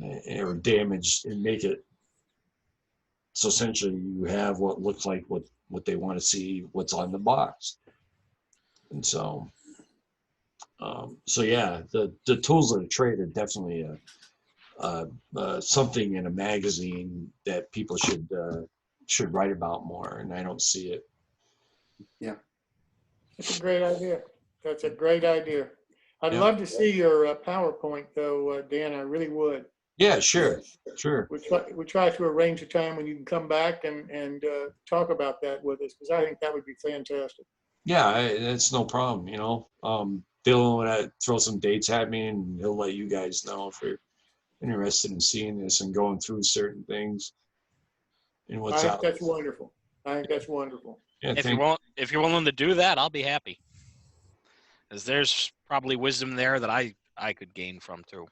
or damage, and make it so essentially you have what looks like what they want to see, what's on the box. And so yeah, the tools of the trade are definitely something in a magazine that people should write about more, and I don't see it. Yeah, That's a great idea. That's a great idea. I'd Yeah. love to see your PowerPoint though, Dan, I really would. Yeah, sure. We try to arrange a time when you can come back and talk about that with us, because I think that would be fantastic. Yeah, it's no problem, you know. Bill will throw some dates at me and he'll let you guys know if you're interested in seeing this and going through certain things and I what's think out. that's wonderful. I think that's wonderful. Yeah, If you're willing to do that, I'll be happy. Because there's probably wisdom there that I could gain from too.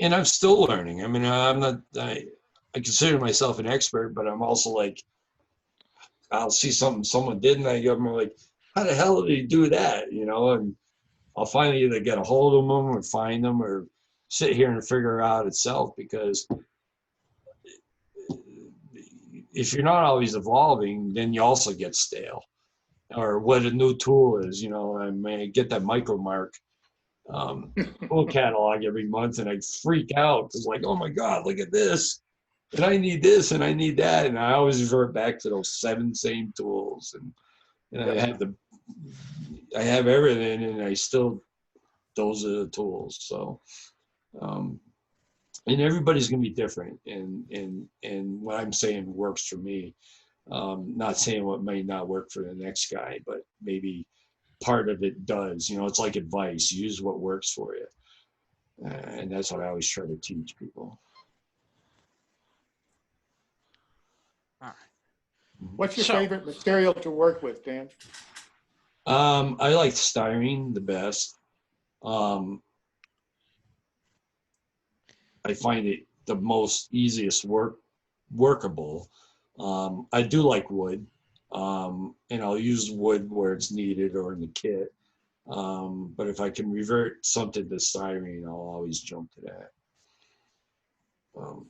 and I'm still learning. I mean, I consider myself an expert, but I'm also like, I'll see something someone did and I'm like, how the hell did he do that? You know, and I'll finally either get a hold of them or find them or sit here and figure it out itself, because if you're not always evolving, then you also get stale. Or what a new tool is, you know, I may get that micro mark tool catalog every month and I'd freak out because like, oh my God, look at this. And I need this and I need that. And I always revert back to those 7 same tools. And I have everything and those are the tools. So, and everybody's going to be different. And what I'm saying works for me. Not saying what may not work for the next guy, but maybe part of it does. You know, it's like advice. Use what works for you. And that's what I always try to teach people. All right. What's your So- favorite material to work with, Dan? I like styrene the best. I find it the most easiest workable. I do like wood, and I'll use wood where it's needed or in the kit. But if I can revert something to styrene, I'll always jump to that.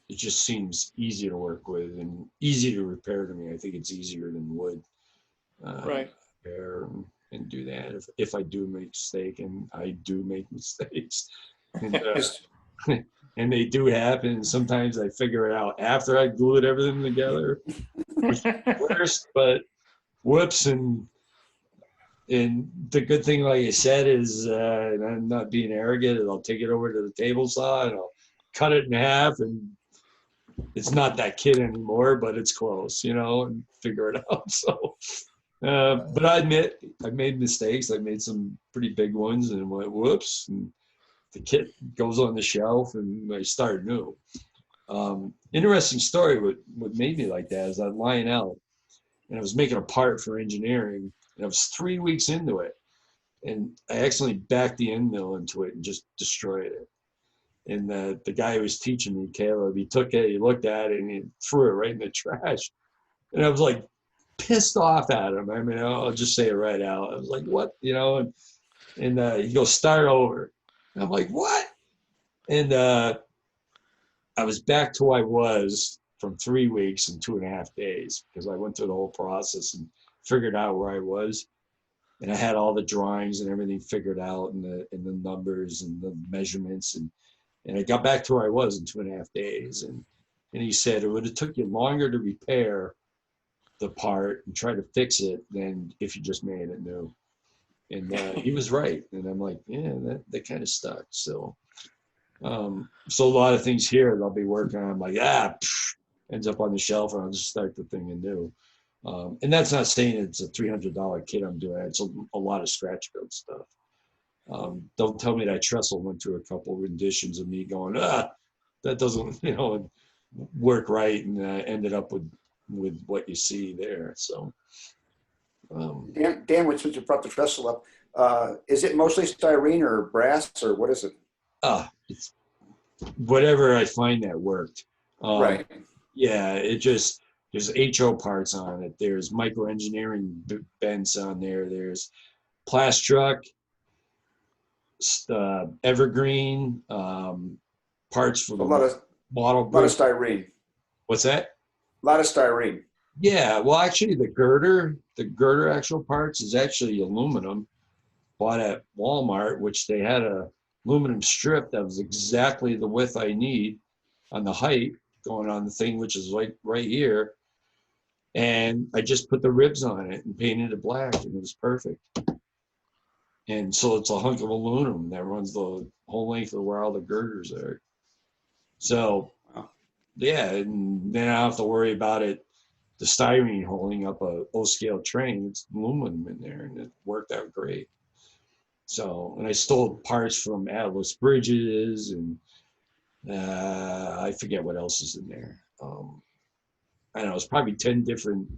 It just seems easy to work with and easy to repair to me. I think it's easier than wood. Right. Repair and do that if I do make a mistake, and I do make mistakes. And, and they do happen. Sometimes I figure it out after I glued everything together, which is the worst, but whoops. And the good thing, like I said, is and I'm not being arrogant, and I'll take it over to the table saw and I'll cut it in half, and it's not that kid anymore, but it's close, you know, and figure it out. So, but I admit I made mistakes. I made some pretty big ones and went whoops, and the kit goes on the shelf and I start new. Interesting story. What made me like that is that Lionel, and I was making a part for engineering, and I was 3 weeks into it, and I accidentally backed the end mill into it and just destroyed it. And the guy who was teaching me, Caleb, he took it, he looked at it, and he threw it right in the trash. And I was like pissed off at him. I mean, I'll just say it right out. I was like, what? You know, and he goes, start over. And I'm like, what? And I was back to who I was from 3 weeks and 2.5 days, because I went through the whole process and figured out where I was. And I had all the drawings and everything figured out, and the numbers and the measurements, and I got back to where I was in 2.5 days. And he said it would have took you longer to repair the part and try to fix it than if you just made it new. And he was right. And I'm like, yeah, that kind of stuck. So, so a lot of things here that I'll be working on, I'm like, ends up on the shelf, and I'll just start the thing anew. And that's not saying it's a $300 kit I'm doing. It's a lot of scratch build stuff. Don't tell me that trestle went through a couple of renditions of me going, that doesn't, you know, work right, and ended up with what you see there. So. Dan, since you brought the trestle up, is it mostly styrene or brass, or what is it? It's whatever I find that worked. Right. Yeah, there's HO parts on it. There's micro engineering bends on there. There's Plastruck, Evergreen, parts for A the lot of model. styrene. What's that? A lot of styrene. Yeah, well, actually, the girder actual parts is actually aluminum. Bought at Walmart, which they had a aluminum strip that was exactly the width I need on the height going on the thing, which is like right here. And I just put the ribs on it and painted it black, and it was perfect. And so it's a hunk of aluminum that runs the whole length of where all the girders are. So, yeah, and then I don't have to worry about it, the styrene holding up a O-scale train. It's aluminum in there, and it worked out great. So, and I stole parts from Atlas Bridges, and I forget what else is in there. I don't know, it's probably 10 different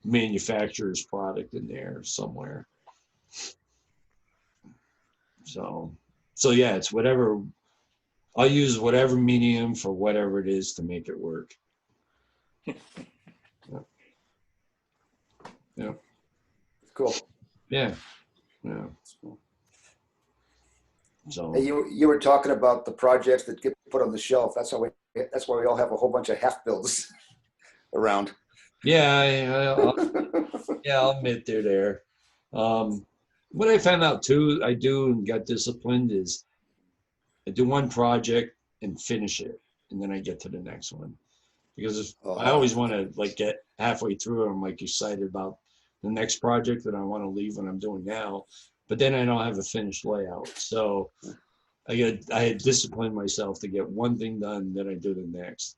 manufacturers' product in there somewhere. So yeah, it's whatever. I'll use whatever medium for whatever it is to make it work. Yeah. Cool. Yeah. Yeah. So Hey, you were talking about the projects that get put on the shelf. That's why we all have a whole bunch of half builds around. yeah, I'll admit they're there. What I found out too, I do and got disciplined is I do one project and finish it, and then I get to the next one. Because I always want to like get halfway through, I'm like excited about the next project that I want to leave what I'm doing now, but then I don't have a finished layout. So I had disciplined myself to get one thing done, then I do the next,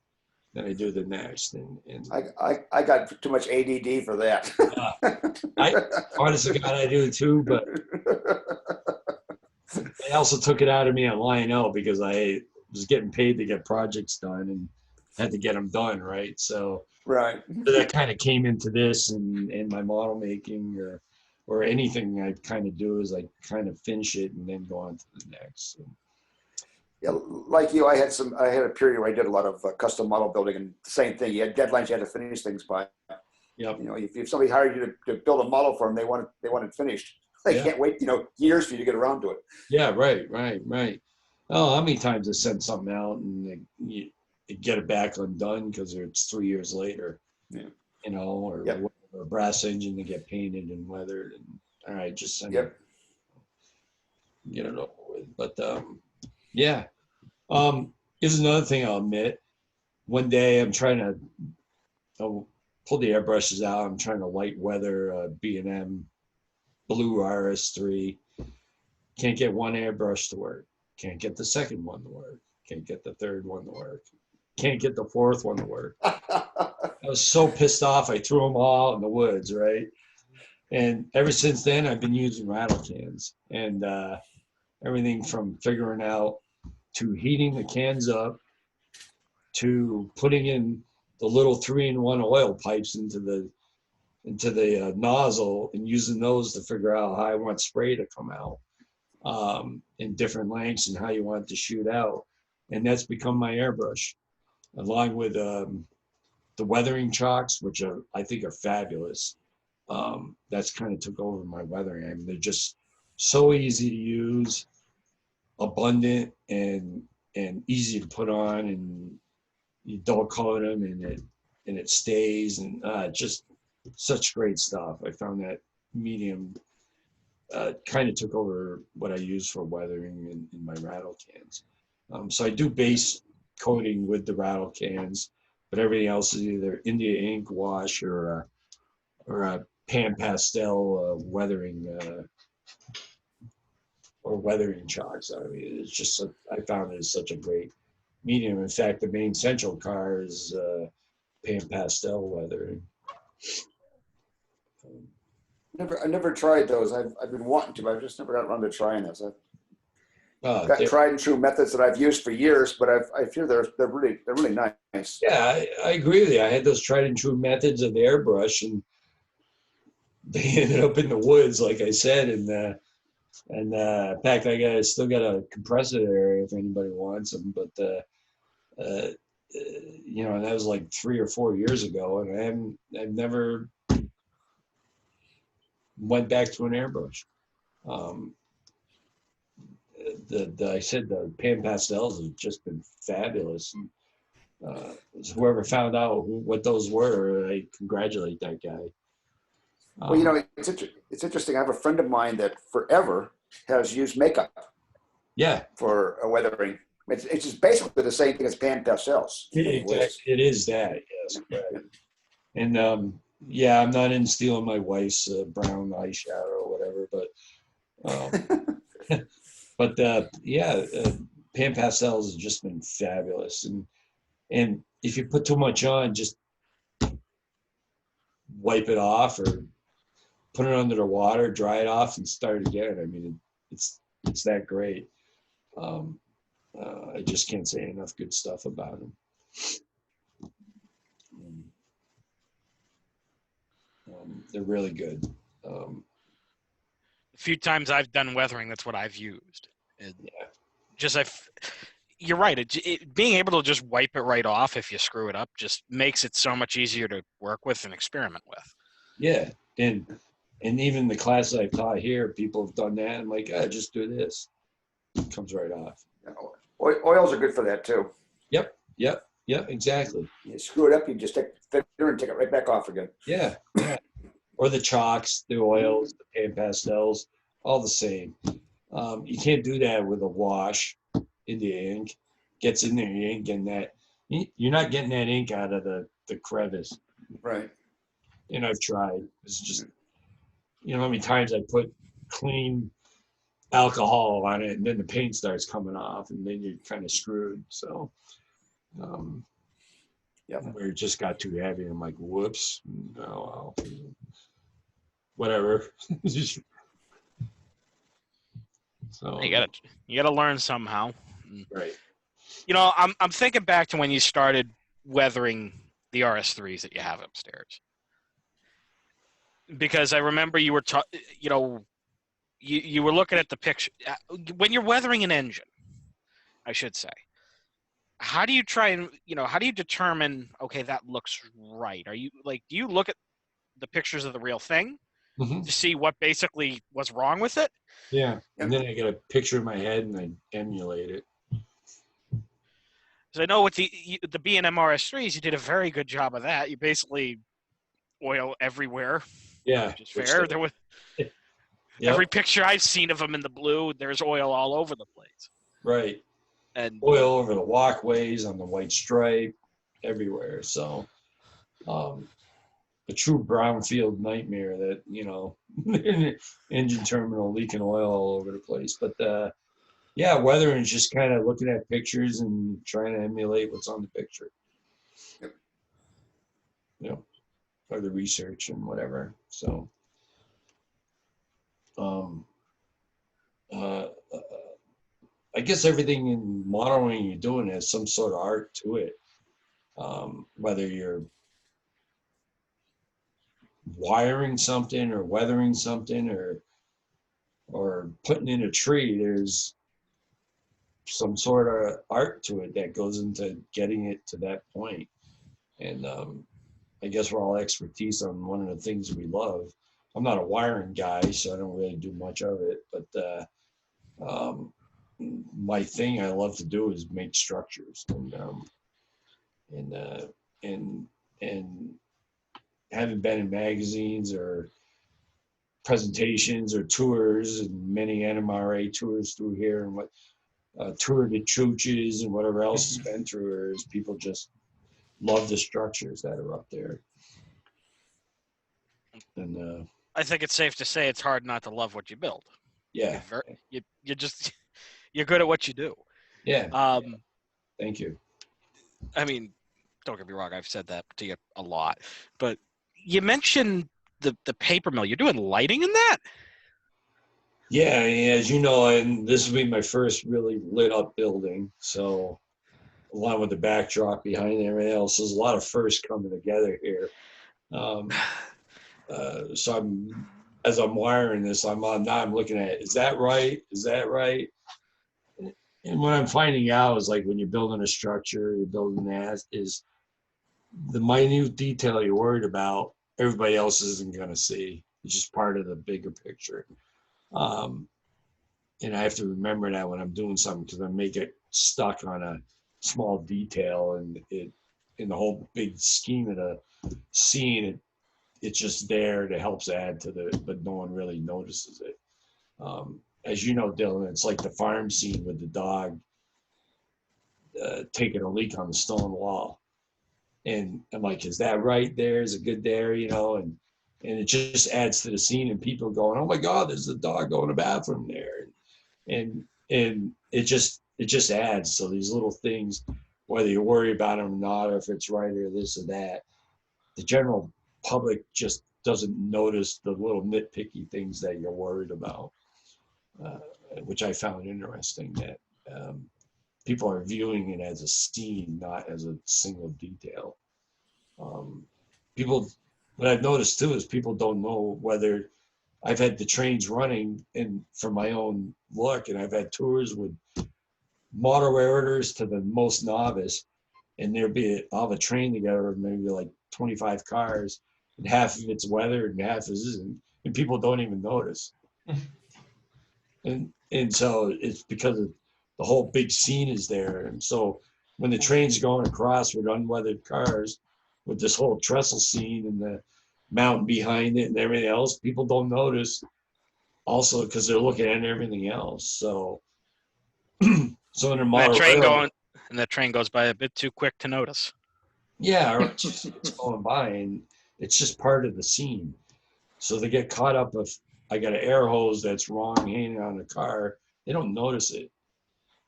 then I do the next, and I got too much ADD for that. I honestly, God, I do too, but they also took it out of me on Lionel because I was getting paid to get projects done and had to get them done, right? So Right. that kind of came into this and my model making or anything I kind of do is I kind of finish it and then go on to the next. So. Yeah, like you, I had a period where I did a lot of custom model building, and the same thing. You had deadlines you had to finish things by. Yep. You know, if somebody hired you to build a model for them, they want it finished. They can't wait, years for you to get around to it. Yeah, right. Oh, how many times I send something out and you get it back undone because it's 3 years later. Yeah. Or a brass engine to get painted and weathered, and all right, just send it. Get it over with. But yeah. Here's another thing I'll admit. One day I'm trying to pull the airbrushes out. I'm trying to light weather B&M Blue RS3. Can't get one airbrush to work. Can't get the second one to work. Can't get the third one to work. Can't get the fourth one to work. I was so pissed off. I threw them all out in the woods, right? And ever since then, I've been using rattle cans and everything from figuring out to heating the cans up to putting in the little 3-in-1 oil pipes into the nozzle and using those to figure out how I want spray to come out in different lengths and how you want it to shoot out. And that's become my airbrush, along with the weathering chalks, which I think are fabulous. That's kind of took over my weathering. I mean, they're just so easy to use, abundant, and easy to put on, and you don't coat them, and it stays, and just such great stuff. I found that medium kind of took over what I use for weathering in my rattle cans. So I do base coating with the rattle cans, but everything else is either India ink wash or a pan pastel weathering or weathering chalks. I mean, it's just I found it is such a great medium. In fact, the main central car is pan pastel weathering. I never tried those. I've been wanting to, but I've just never got around to trying those. I've got tried and true methods that I've used for years, but I feel they're really nice. Yeah, I agree with you. I had those tried and true methods of the airbrush, and they ended up in the woods, like I said. And in fact, I still got a compressor there if anybody wants them. But and that was like 3 or 4 years ago, and I've never went back to an airbrush. I said the pan pastels have just been fabulous. And, whoever found out what those were, I congratulate that guy. Well, it's interesting. I have a friend of mine that forever has used makeup. Yeah. For weathering. It's just basically the same thing as pan pastels. It is that, yes. Right. And I'm not in stealing my wife's brown eyeshadow or whatever, but Um, but pan pastels has just been fabulous, and if you put too much on, just wipe it off or put it under the water, dry it off, and start again. I mean, it's that great. I just can't say enough good stuff about them. They're really good. A few times I've done weathering, that's what I've used. And just you're right. Being able to just wipe it right off if you screw it up just makes it so much easier to work with and experiment with. Yeah, and even the classes I've taught here, people have done that. I'm like, just do this. It comes right off. Oils are good for that too. Yep, exactly. You screw it up, you just take the fitter and take it right back off again. Yeah. Or the chalks, the oils, the pan pastels, all the same. You can't do that with a wash in the ink. Gets in there, you ain't getting that. You're not getting that ink out of the crevice. Right. And I've tried. It's just, how many times I put clean alcohol on it and then the paint starts coming off and then you're kind of screwed. So, where it just got too heavy. I'm like, whoops. Oh, well, whatever. So you gotta learn somehow. Right. I'm thinking back to when you started weathering the RS3s that you have upstairs, because I remember you were you were looking at the picture when you're weathering an engine, I should say. How do you try and how do you determine, okay, that looks right? Are you do you look at the pictures of the real thing to see what basically was wrong with it? Yeah, and then I get a picture in my head and I emulate it. So I know with the B&M RS3s, you did a very good job of that. You basically oil everywhere. Yeah, which is fair. There was every picture I've seen of them in the blue, there's oil all over the place. Right. And oil over the walkways, on the white stripe, everywhere. So, a true brownfield nightmare that, engine terminal leaking oil all over the place. But, weathering is just kind of looking at pictures and trying to emulate what's on the picture. Yep. Or the research and whatever. So, I guess everything in modeling you're doing has some sort of art to it. Whether you're wiring something or weathering something or putting in a tree, there's some sort of art to it that goes into getting it to that point. And I guess we're all expertise on one of the things we love. I'm not a wiring guy, so I don't really do much of it, but my thing I love to do is make structures and having been in magazines or presentations or tours and many NMRA tours through here and what tour de churches and whatever else has been through is people just love the structures that are up there. And I think it's safe to say it's hard not to love what you build. Yeah. You're good at what you do. Yeah. Thank you. I mean, don't get me wrong, I've said that to you a lot, but you mentioned the paper mill. You're doing lighting in that? Yeah, as you know, and this will be my first really lit up building. So along with the backdrop behind everything else, there's a lot of firsts coming together here. So as I'm wiring this, I'm looking at, is that right? Is that right? And what I'm finding out is like when you're building a structure, you're building that is the minute detail you're worried about, everybody else isn't going to see. It's just part of the bigger picture. And I have to remember that when I'm doing something because I may get stuck on a small detail and in the whole big scheme of the scene, it's just there to help add to but no one really notices it. As you know, Dylan, it's like the farm scene with the dog taking a leak on the stone wall. And I'm like, is that right there? Is it good there? And and it just adds to the scene, and people going, oh my God, there's a dog going to the bathroom there. And it just adds. So these little things, whether you worry about them or not, or if it's right or this or that, the general public just doesn't notice the little nitpicky things that you're worried about, which I found interesting, that people are viewing it as a scene, not as a single detail. People, what I've noticed too is people don't know whether I've had the trains running and for my own look, and I've had tours with model railroaders to the most novice, and I'll have a train together, maybe like 25 cars, and half of it's weathered and half isn't, and people don't even notice. and so it's because of the whole big scene is there. And so when the train's going across with unweathered cars, with this whole trestle scene and the mountain behind it and everything else, people don't notice. Also, because they're looking at everything else. So, so in a model railroad, and that train goes by a bit too quick to notice. Yeah, or it's going by, and it's just part of the scene. So they get caught up if I got an air hose that's wrong hanging on the car, they don't notice it,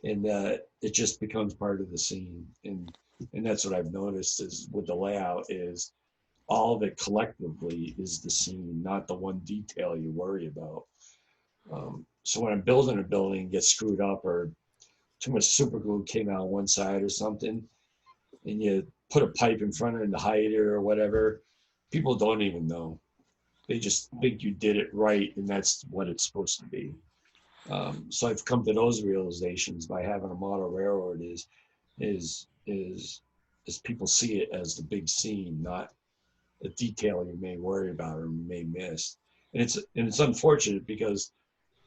and it just becomes part of the scene. And that's what I've noticed is with the layout is all of it collectively is the scene, not the one detail you worry about. So when I'm building a building and gets screwed up or too much super glue came out one side or something, and you put a pipe in front of it to hide it or whatever, people don't even know. They just think you did it right, and that's what it's supposed to be. So I've come to those realizations by having a model railroad is people see it as the big scene, not a detail you may worry about or may miss. And it's unfortunate because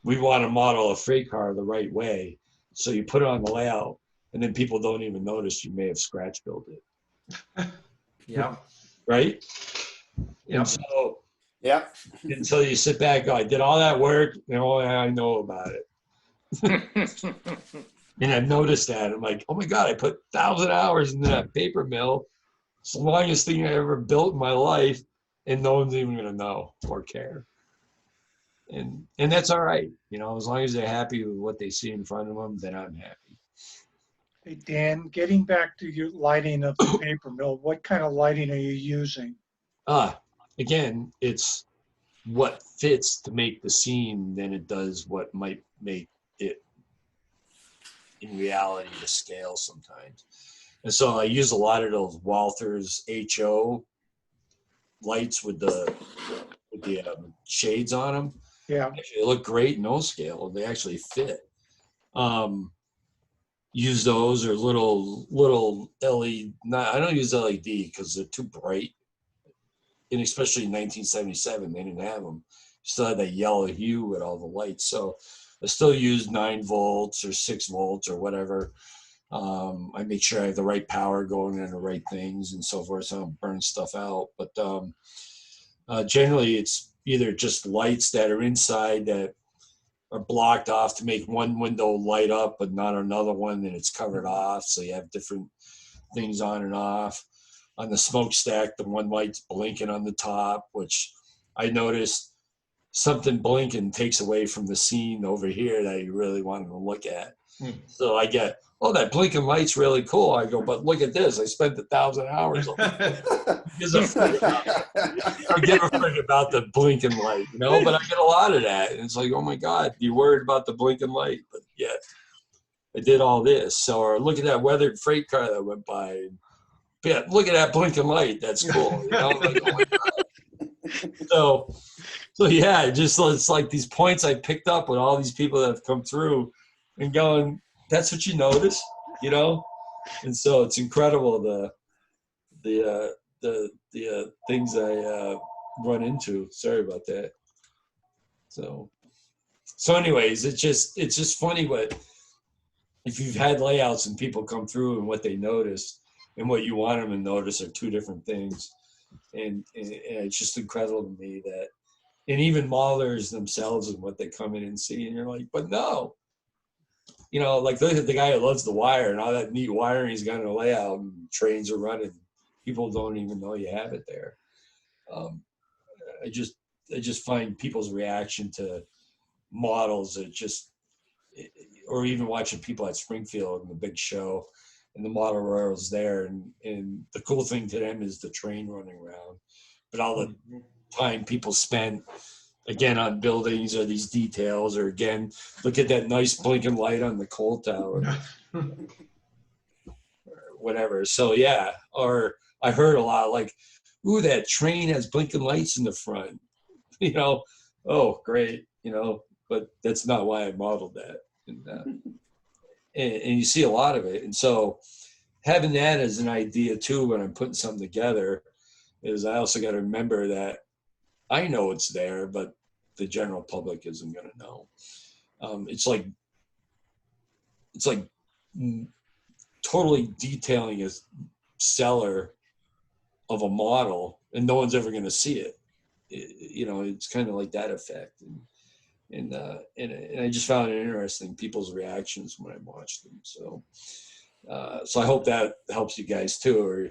we want to model a freight car the right way. So you put it on the layout and then people don't even notice you may have scratch built it. Yeah. Right? Yep. And so, Yeah. and so you sit back, go, I did all that work, and all I know about it. And I've noticed that. I'm like, oh my God, I put 1,000 hours into that paper mill. It's the longest thing I ever built in my life, and no one's even gonna know or care. And that's all right, as long as they're happy with what they see in front of them, then I'm happy. Hey, Dan, getting back to your lighting of the paper mill, what kind of lighting are you using? Again, it's what fits to make the scene than it does what might make it in reality to scale sometimes. And so I use a lot of those Walthers HO lights with the shades on them. Yeah. They look great no scale. They actually fit. Use those or little LED. I don't use LED because they're too bright. And especially in 1977, they didn't have them. Still had that yellow hue with all the lights. So I still use 9 volts or 6 volts or whatever. I make sure I have the right power going in the right things and so forth, so I don't burn stuff out. But generally, it's either just lights that are inside that are blocked off to make one window light up, but not another one, and it's covered off. So you have different things on and off. On the smokestack, the one light's blinking on the top, which I noticed something blinking takes away from the scene over here that you really wanted to look at. So I get, oh, that blinking light's really cool. I go, but look at this. I spent 1,000 hours on it. I get afraid about the blinking light, but I get a lot of that. And it's like, oh my God, you worried about the blinking light, but yeah, I did all this. So, or look at that weathered freight car that went by. Yeah, look at that blinking light. That's cool. Like, oh my God. So yeah, it's like these points I picked up with all these people that have come through and going, that's what you notice, And so it's incredible the things I run into. Sorry about that. So anyways, it's just funny if you've had layouts and people come through and what they notice and what you want them to notice are two different things. And it's just incredible to me that, and even modelers themselves and what they come in and see, and you're like, but no, like look at the guy who loves the wire and all that neat wiring he's got in a layout and trains are running. People don't even know you have it there. I just find people's reaction to models that just, or even watching people at Springfield in the big show, and the model railroad's there, and the cool thing to them is the train running around, but all the time people spend again on buildings or these details, or again, look at that nice blinking light on the coal tower, or whatever. So yeah, or I heard a lot like, ooh, that train has blinking lights in the front, you know, oh great, you know, but that's not why I modeled that. And you see a lot of it. And so having that as an idea too, when I'm putting something together, is I also got to remember that I know it's there, but the general public isn't going to know. It's like totally detailing a seller of a model and no one's ever going to see it. You know, it's kind of like that effect. And I just found it interesting, people's reactions when I watched them. So I hope that helps you guys too. Or,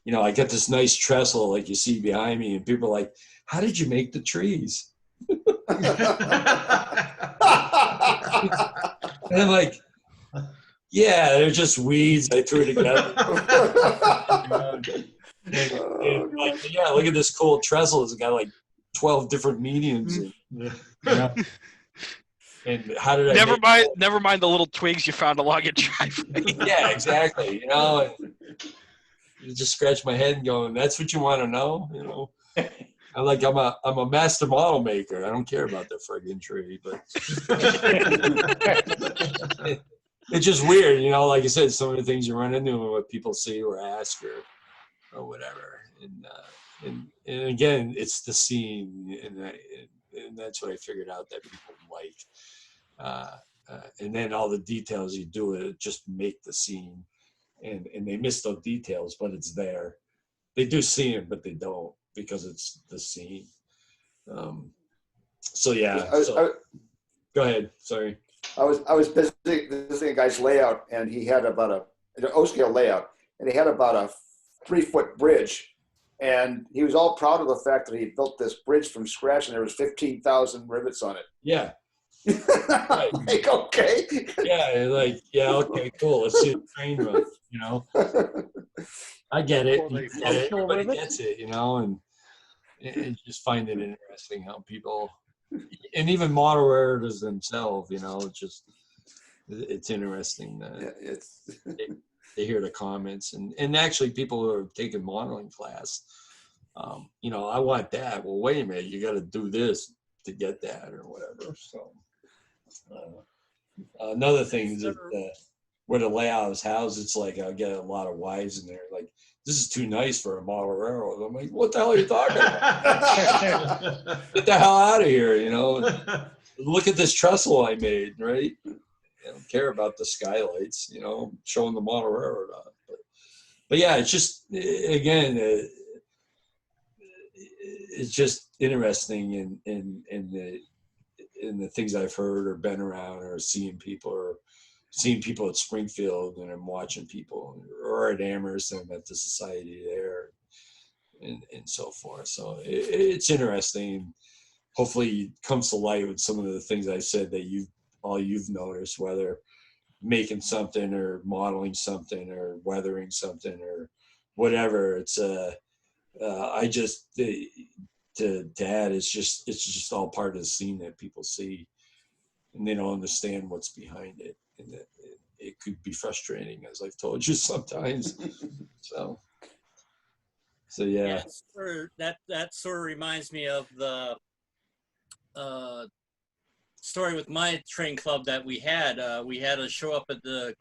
you know, I got this nice trestle like you see behind me, and people are like, how did you make the trees? And I'm like, yeah, they're just weeds. I threw it together. and like, yeah, look at this cool trestle. It's got like 12 different mediums. Yeah. And how did I never mind the little twigs you found along your driveway. Yeah, exactly. You know, and just scratch my head and going, that's what you want to know? You know, I'm a master model maker. I don't care about the friggin' tree, but it's just weird, you know, like I said, some of the things you run into and what people see or ask or whatever. And again, it's the scene, and that's what I figured out that people like. And then all the details you do it just make the scene, and they miss those details, but it's there. They do see it, but they don't, because it's the scene. So yeah. Go ahead. Sorry. I was visiting a guy's layout, and he had about an O-scale layout, and he had about a 3-foot bridge. And he was all proud of the fact that he built this bridge from scratch, and there was 15,000 rivets on it. Yeah. Right. Like, okay. Yeah, like, yeah, okay, cool. Let's see the train run, you know. I get it. Everybody gets it, you know, and just find it interesting how people, and even model railroaders themselves, you know, it's interesting that they hear the comments, and actually people who are taking modeling class, you know, I want that. Well, wait a minute, you got to do this to get that or whatever. So another thing is that where the layout is housed, it's like I get a lot of wives in there like, this is too nice for a model railroad. I'm like, what the hell are you talking about? Get the hell out of here, you know. Look at this trestle I made, right? I don't care about the skylights, you know, showing the model railroad up. But yeah, it's just, again, it's just interesting in the things I've heard or been around or seeing people at Springfield, and I'm watching people, or at Amherst, and I'm at the society there, and so forth. So it's interesting. Hopefully it comes to light with some of the things I said that you've noticed, whether making something or modeling something or weathering something or whatever. It's I just to add, it's just all part of the scene that people see, and they don't understand what's behind it, and it could be frustrating, as I've told you sometimes. So yeah. That sort of reminds me of the story with my train club that we had. We had a show up at the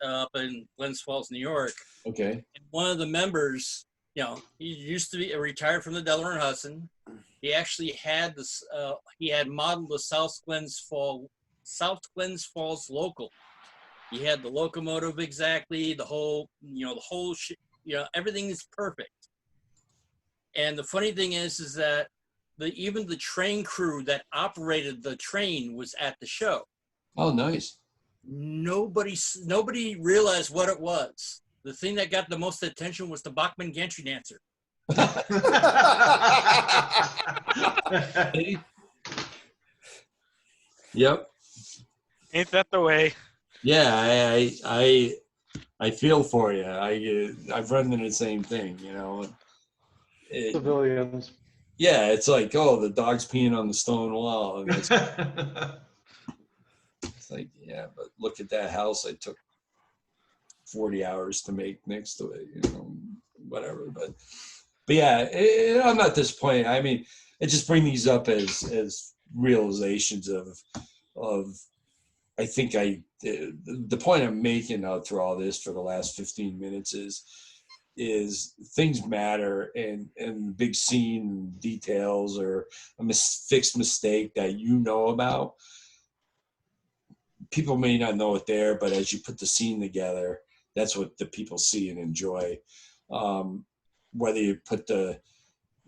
up in Glens Falls, New York. Okay. And one of the members, you know, he used to be retired from the Delaware and Hudson. He actually had this. He had modeled the South Glens Falls local. He had the locomotive exactly, the whole, everything is perfect. And the funny thing is that even the train crew that operated the train was at the show. Oh, nice. Nobody realized what it was. The thing that got the most attention was the Bachman Gantry dancer. Yep. Ain't that the way? Yeah, I feel for you. I've run into the same thing, you know. Civilians. Yeah, it's like, oh, the dog's peeing on the stone wall, and it's like, yeah, but look at that house I took 40 hours to make next to it, you know, whatever. But yeah, I'm not disappointed. I mean, I just bring these up as realizations of I think the point I'm making out through all this for the last 15 minutes is things matter, and the big scene details or a fixed mistake that you know about, people may not know it there, but as you put the scene together, that's what the people see and enjoy. Whether you put the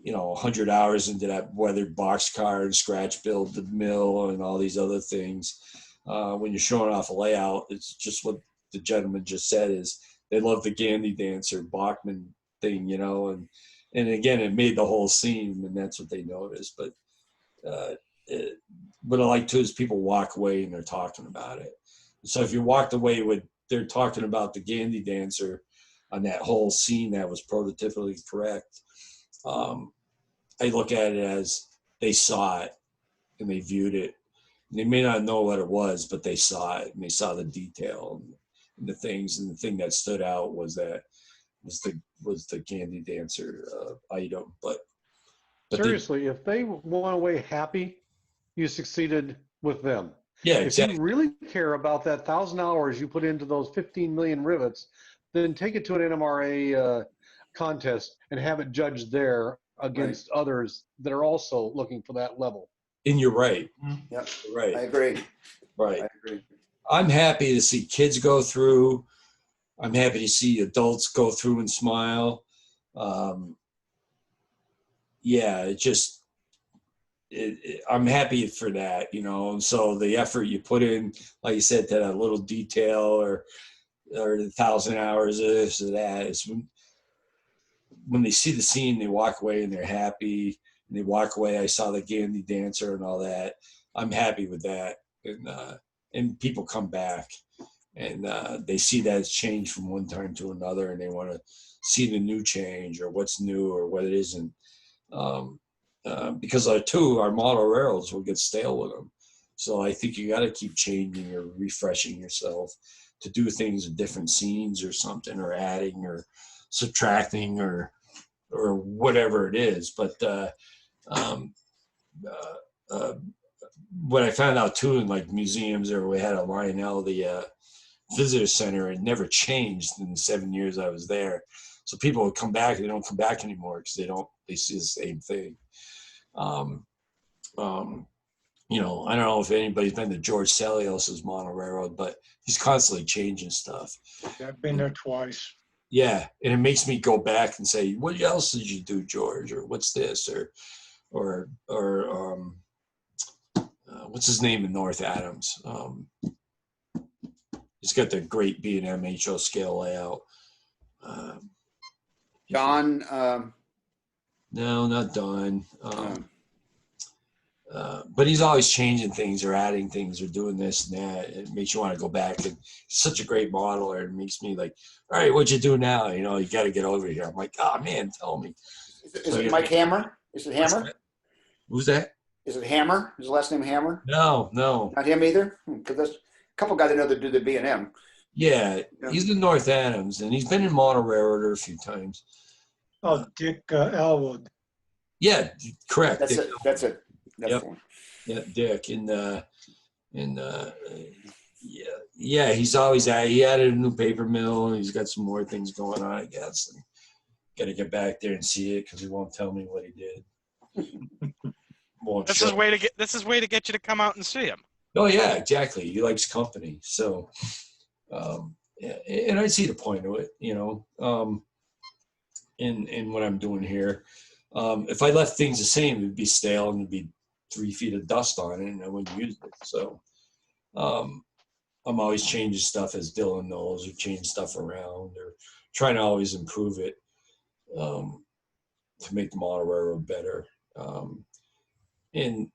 100 hours into that weathered boxcar and scratch build the mill and all these other things, when you're showing off a layout, it's just what the gentleman just said is they love the Gandhi dancer Bachman thing, you know, and again, it made the whole scene, and that's what they noticed. But what I like too is people walk away and they're talking about it. So if you walked away with they're talking about the Gandhi dancer on that whole scene that was prototypically correct, I look at it as they saw it and they viewed it. They may not know what it was, but they saw it and they saw the detail and the things. And the thing that stood out was the Gandhi dancer item. But Seriously, if they went away happy, you succeeded with them. Yeah, if exactly. you really care about that 1,000 hours you put into those 15 million rivets, then take it to an NMRA contest and have it judged there against others that are also looking for that level. And you're right. Yep. You're right. I agree. Right. I agree. I'm happy to see kids go through. I'm happy to see adults go through and smile. Yeah, I'm happy for that, you know. And so the effort you put in, like you said, to that little detail or the 1,000 hours of this or that, is when they see the scene, they walk away and they're happy. And they walk away. I saw the Gandhi dancer and all that. I'm happy with that, and people come back and they see that it's changed from one time to another, and they want to see the new change or what's new or what it isn't. Because our model railroads will get stale with them. So I think you got to keep changing or refreshing yourself to do things in different scenes or something, or adding or subtracting or whatever it is. But what I found out too in like museums, or we had a Lionel, the visitor center, it never changed in the 7 years I was there. So people would come back, they don't come back anymore because they see the same thing. You know, I don't know if anybody's been to George Salios's model railroad, but he's constantly changing stuff. Yeah, I've been there twice. Yeah, and it makes me go back and say, what else did you do, George? Or what's this? Or what's his name in North Adams? He's got the great B&M HO scale layout. Don. No, not Don. But he's always changing things or adding things or doing this and that. It makes you want to go back. And he's such a great modeler. It makes me like, all right, what'd you do now? You know, you got to get over here. I'm like, oh man, tell me. Is it Mike Hammer? Is it Hammer? Who's that? Is it Hammer? Is the last name Hammer? No. Not him either? Because there's a couple guys I know that do the B&M. Yeah, he's in North Adams, and he's been in model railroader a few times. Oh, Dick Elwood. Yeah, correct. That's Dick. it. That's it. That's Yep. the one. Yeah, Dick, yeah, he's always he added a new paper mill, and he's got some more things going on, I guess. Got to get back there and see it because he won't tell me what he did. This is way to get you to come out and see him. Oh yeah, exactly. He likes company, so yeah, and I see the point of it, you know. In what I'm doing here, if I left things the same, it'd be stale and it'd be 3 feet of dust on it, and I wouldn't use it. So I'm always changing stuff, as Dylan knows, or change stuff around, or trying to always improve it. to make the model railroad better. And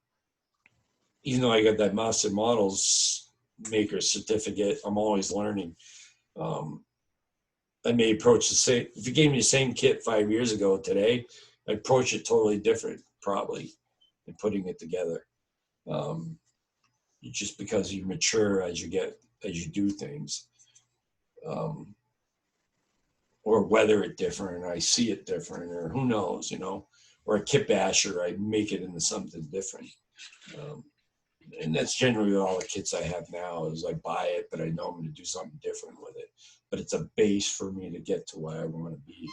even though I got that master models maker certificate, I'm always learning. I may approach the same, if you gave me the same kit 5 years ago today, I'd approach it totally different, probably, in putting it together. Just because you mature as you do things. Or weather it different, I see it different, or who knows, you know, or a kit basher, I make it into something different. And that's generally all the kits I have now is I buy it, but I know I'm going to do something different with it. But it's a base for me to get to where I want to be.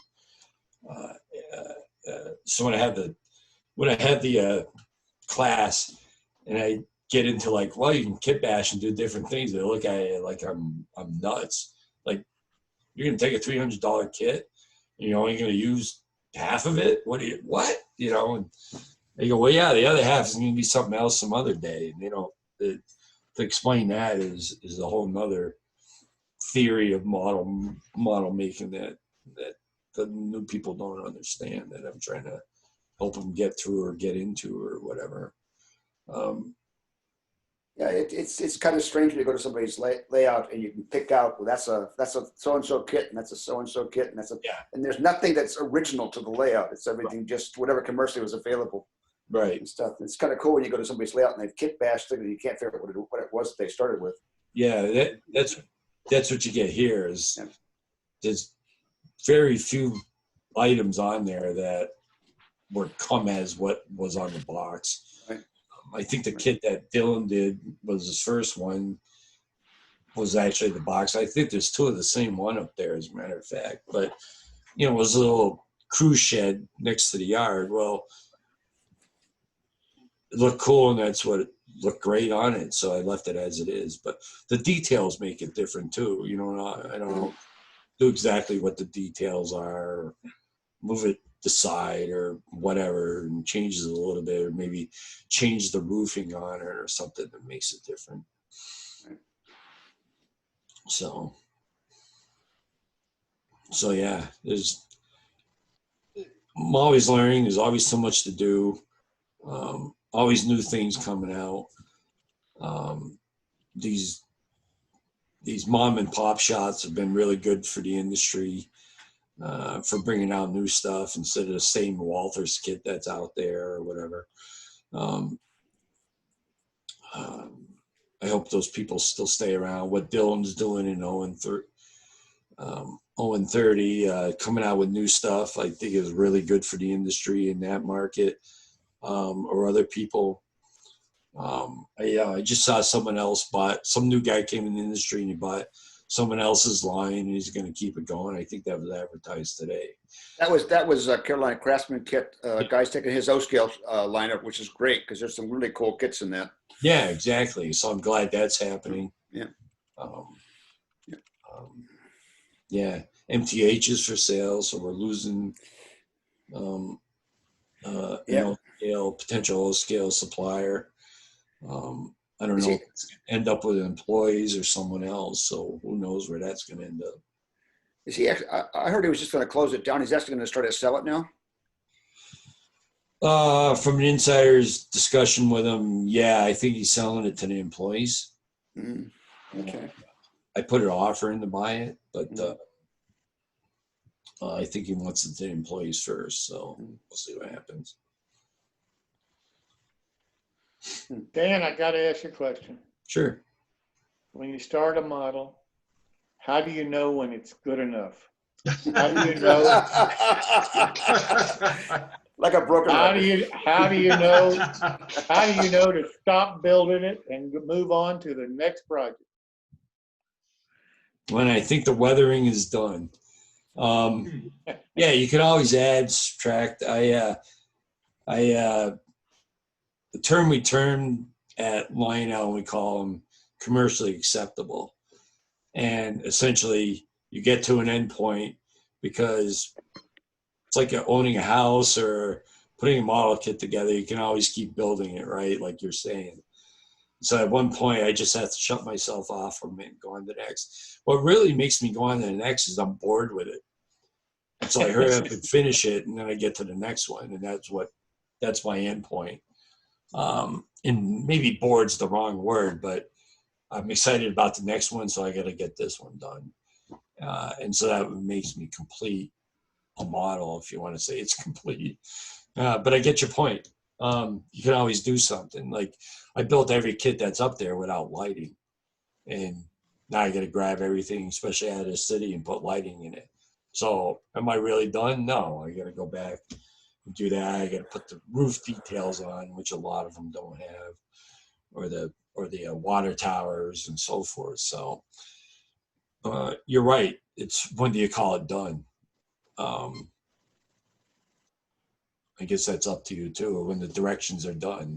So when I had the class, and I get into like, well, you can kit bash and do different things. They look at it like I'm nuts. Like, you're gonna take a $300 kit, and you're only gonna use half of it. What? You know? And they go, well, yeah, the other half is gonna be something else some other day. And to explain that is a whole nother theory of model making that the new people don't understand, that I'm trying to help them get through or get into or whatever. Yeah, it's kind of strange when you go to somebody's layout and you can pick out, well, that's a so-and-so kit, and that's a so-and-so kit, and and there's nothing that's original to the layout. It's everything just whatever commercially was available. Right. And stuff. It's kind of cool when you go to somebody's layout and they've kit bashed it and you can't figure out what it was that they started with. Yeah, that's what you get here is there's very few items on there that were come as what was on the box. Right. I think the kit that Dylan did was his first one, was actually the box. I think there's two of the same one up there, as a matter of fact. But, you know, it was a little cruise shed next to the yard. Well, it looked cool, and that's what it looked great on it. So I left it as it is. But the details make it different, too. You know, I don't do exactly what the details are, move it the side or whatever, and changes it a little bit, or maybe change the roofing on it or something that makes it different. So yeah, I'm always learning. There's always so much to do. Always new things coming out. These mom and pop shops have been really good for the industry. For bringing out new stuff instead of the same Walters kit that's out there or whatever. I hope those people still stay around. What Dylan's doing in 0-30, coming out with new stuff, I think is really good for the industry in that market, or other people. I just saw someone else some new guy came in the industry and he bought someone else's line, and he's going to keep it going. I think that was advertised today. That was Carolina Craftsman kit. Guy's taking his O-scale lineup, which is great because there's some really cool kits in that. Yeah, exactly. So I'm glad that's happening. Yeah. Yeah. MTH is for sale, so we're losing potential O-scale supplier. I don't know if it's going to end up with employees or someone else, so who knows where that's going to end up. Is he? I heard he was just going to close it down. He's actually going to start to sell it now. From an insider's discussion with him, yeah, I think he's selling it to the employees. Okay. I put an offer in to buy it, but I think he wants it to the employees first, so we'll see what happens. Dan, I got to ask you a question. Sure. When you start a model, how do you know when it's good enough? How do you know? Like a broken record. How do you know to stop building it and move on to the next project? When I think the weathering is done. Yeah, you can always add, subtract. The term we term at Lionel, we call them commercially acceptable. And essentially you get to an end point because it's like owning a house or putting a model kit together. You can always keep building it, right? Like you're saying. So at one point I just have to shut myself off from it and go on to the next. What really makes me go on to the next is I'm bored with it. So I hurry up and finish it, and then I get to the next one, and that's my end point. And maybe bored's the wrong word, but I'm excited about the next one, so I got to get this one done. And so that makes me complete a model, if you want to say it's complete. But I get your point. You can always do something. Like I built every kit that's up there without lighting, and now I got to grab everything, especially out of the city, and put lighting in it. So am I really done? No, I got to go back and do that. I got to put the roof details on, which a lot of them don't have, or the water towers and so forth. So you're right. It's when do you call it done? I guess that's up to you too. When the directions are done,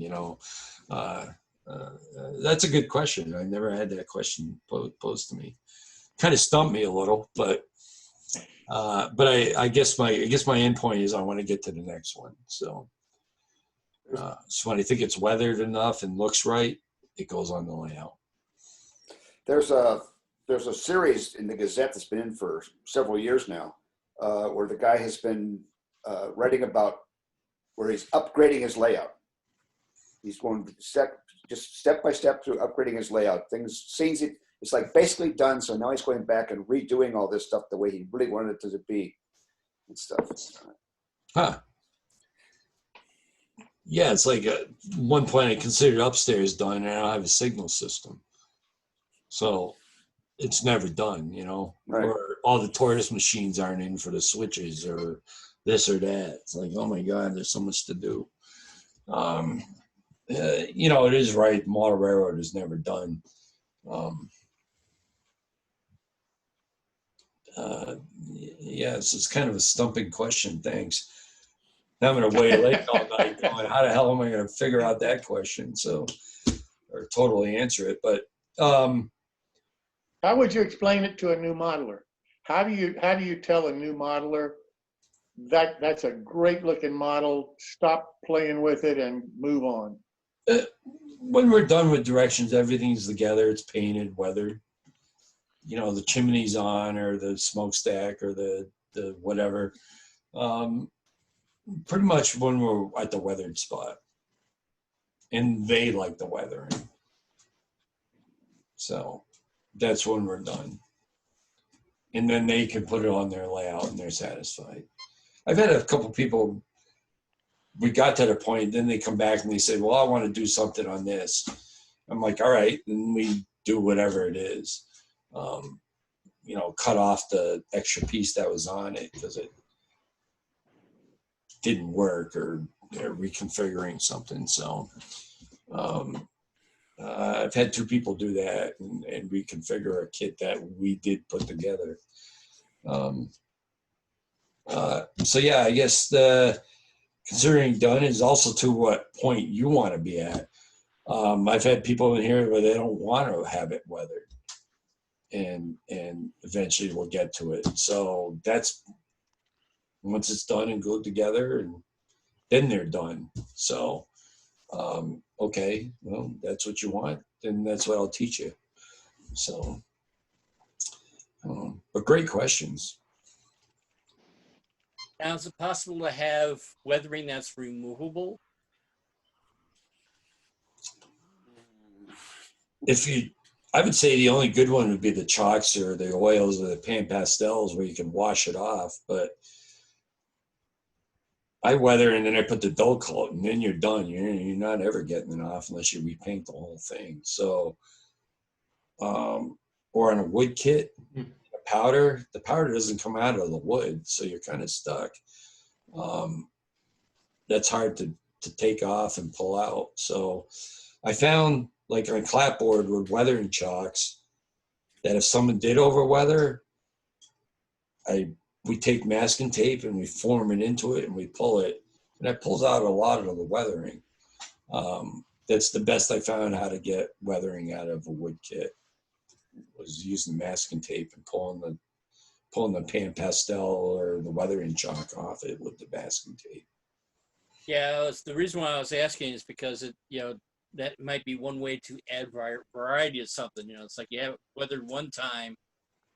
that's a good question. I never had that question posed to me. Kind of stumped me a little, but I guess my end point is I want to get to the next one. So when I think it's weathered enough and looks right, it goes on the layout. There's a series in the Gazette that's been in for several years now, where the guy has been writing about where he's upgrading his layout. He's going step by step through upgrading his layout. Scenes it's like basically done. So now he's going back and redoing all this stuff the way he really wanted it to be and stuff. Huh. Yeah, it's like at one point I considered upstairs done, and I don't have a signal system. So it's never done, Right. Or all the tortoise machines aren't in for the switches or this or that. It's like, oh my God, there's so much to do. It is right. Model railroad is never done. Yes, it's kind of a stumping question. Thanks. Now I'm going to wait late all night going, how the hell am I going to figure out that question? Or totally answer it. But how would you explain it to a new modeler? How do you tell a new modeler that's a great looking model, stop playing with it and move on? When we're done with directions, everything's together. It's painted, weathered. The chimney's on, or the smokestack, or the whatever. Pretty much when we're at the weathered spot, and they like the weathering. So that's when we're done. And then they can put it on their layout and they're satisfied. I've had a couple people, we got to the point, then they come back and they say, well, I want to do something on this. I'm like, all right, then we do whatever it is. Cut off the extra piece that was on it because it didn't work, or reconfiguring something. So I've had two people do that and reconfigure a kit that we did put together. So yeah, I guess considering done is also to what point you want to be at. I've had people in here where they don't want to have it weathered, and eventually we'll get to it. So that's once it's done and glued together, and then they're done. So okay, well, that's what you want, then that's what I'll teach you. So but great questions. Now, is it possible to have weathering that's removable? I would say the only good one would be the chalks or the oils or the pan pastels where you can wash it off. But I weather and then I put the dull coat, and then you're done. You're not ever getting it off unless you repaint the whole thing. So, or on a wood kit, the powder doesn't come out of the wood, so you're kind of stuck. That's hard to take off and pull out. So I found, like on clapboard with weathering chalks, that if someone did over weather, we take masking tape and we form it into it and we pull it, and that pulls out a lot of the weathering. That's the best I found how to get weathering out of a wood kit, was using masking tape and pulling the pan pastel or the weathering chalk off it with the masking tape. Yeah, the reason why I was asking is because that might be one way to add variety to something. It's like you have it weathered one time,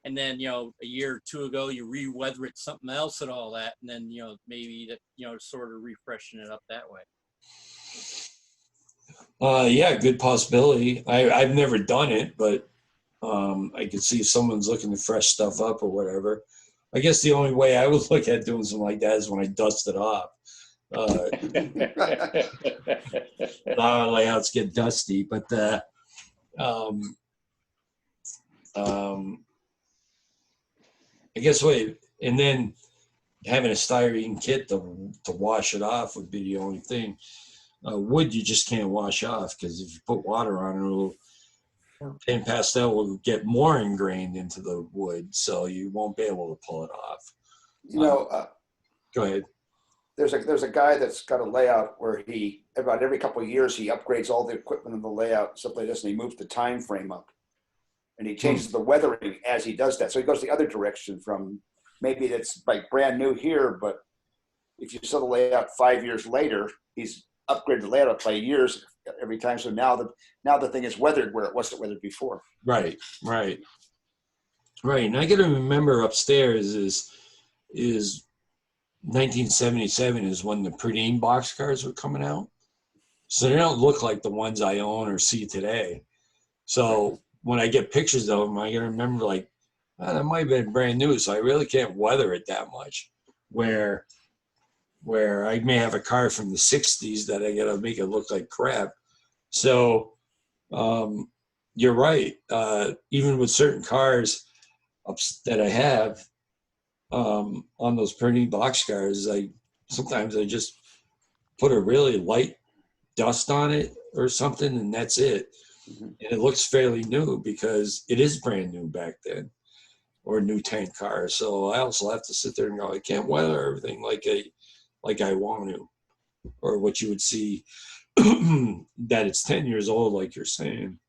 and then a year or two ago you re-weather it something else and all that, and then maybe that sort of refreshing it up that way. Yeah, good possibility. I've never done it, but I could see if someone's looking to fresh stuff up or whatever. I guess the only way I would look at doing something like that is when I dust it off. Our layouts get dusty, but I guess and then having a styrene kit to wash it off would be the only thing. Wood you just can't wash off, because if you put water on it, paint pastel will get more ingrained into the wood, so you won't be able to pull it off. Go ahead. There's a guy that's got a layout where he, about every couple of years, he upgrades all the equipment in the layout, stuff like this, and he moves the time frame up. And he changes the weathering as he does that. So he goes the other direction from, maybe it's like brand new here, but if you saw the layout 5 years later, he's upgraded the layout by years every time. So now the thing is weathered where it wasn't weathered before. Right. And I got to remember upstairs is 1977 is when the Pradine boxcars were coming out. So they don't look like the ones I own or see today. So when I get pictures of them, I got to remember that might have been brand new. So I really can't weather it that much. Where I may have a car from the 60s that I got to make it look like crap. So you're right. Even with certain cars that I have on those Pradine boxcars, sometimes I just put a really light dust on it or something, and that's it. And it looks fairly new because it is brand new back then, or a new tank car. So I also have to sit there and go, I can't weather everything like I want to, or what you would see that it's 10 years old, like you're saying.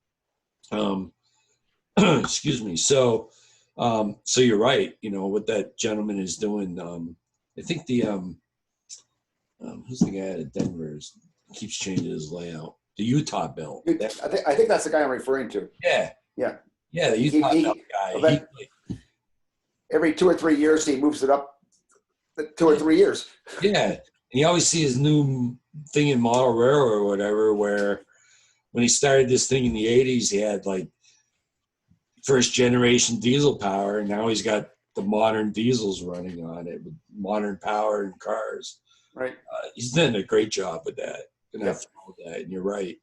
Excuse me. So you're right. What that gentleman is doing. I think the who's the guy out of Denver keeps changing his layout. The Utah Bill. I think that's the guy I'm referring to. Yeah. The Utah Bill guy. Every 2 or 3 years, he moves it up 2 or 3 years. Yeah. And you always see his new thing in Model Railroad or whatever, where when he started this thing in the 80s, he had first generation diesel power, and now he's got the modern diesels running on it with modern power and cars. Right. He's done a great job with that. And I followed that, and you're right.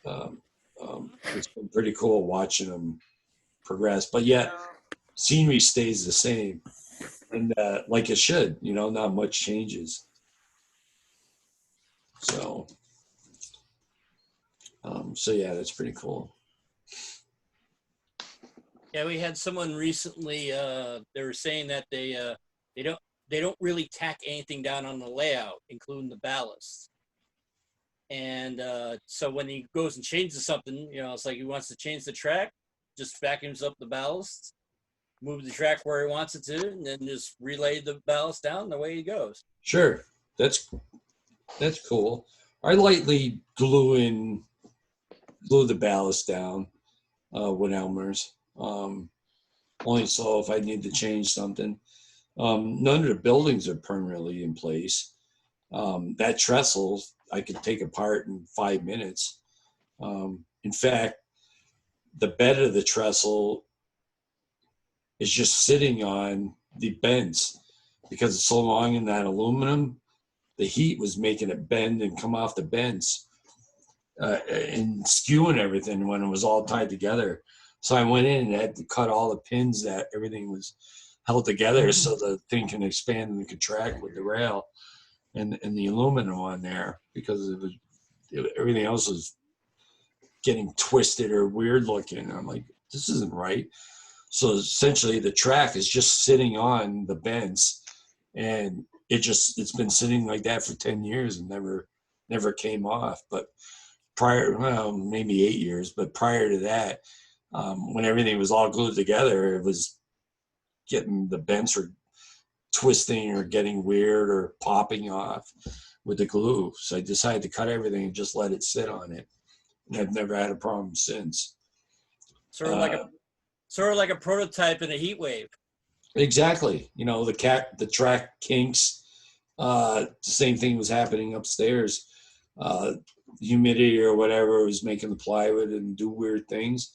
It's been pretty cool watching him progress, but yet scenery stays the same, and like it should. Not much changes. So yeah, that's pretty cool. Yeah, we had someone recently. They were saying that they don't really tack anything down on the layout, including the ballast. And so when he goes and changes something, it's like he wants to change the track, just vacuums up the ballast, move the track where he wants it to, and then just relay the ballast down the way he goes. Sure, that's cool. I lightly glue the ballast down with Elmer's. Only so if I need to change something. None of the buildings are permanently in place. That trestle I could take apart in 5 minutes. In fact, the bed of the trestle is just sitting on the bends because it's so long in that aluminum. The heat was making it bend and come off the bends and skewing everything when it was all tied together. So I went in and had to cut all the pins that everything was held together so the thing can expand and contract with the rail and the aluminum on there, because everything else was getting twisted or weird looking. I'm like, this isn't right. So essentially the track is just sitting on the bends, and it's been sitting like that for 10 years and never came off. But maybe 8 years, but prior to that, when everything was all glued together, it was the bends were twisting or getting weird or popping off with the glue. So I decided to cut everything and just let it sit on it. And I've never had a problem since. Sort of sort of like a prototype in a heat wave. Exactly. You know, the track kinks. Same thing was happening upstairs. Humidity or whatever was making the plywood and do weird things.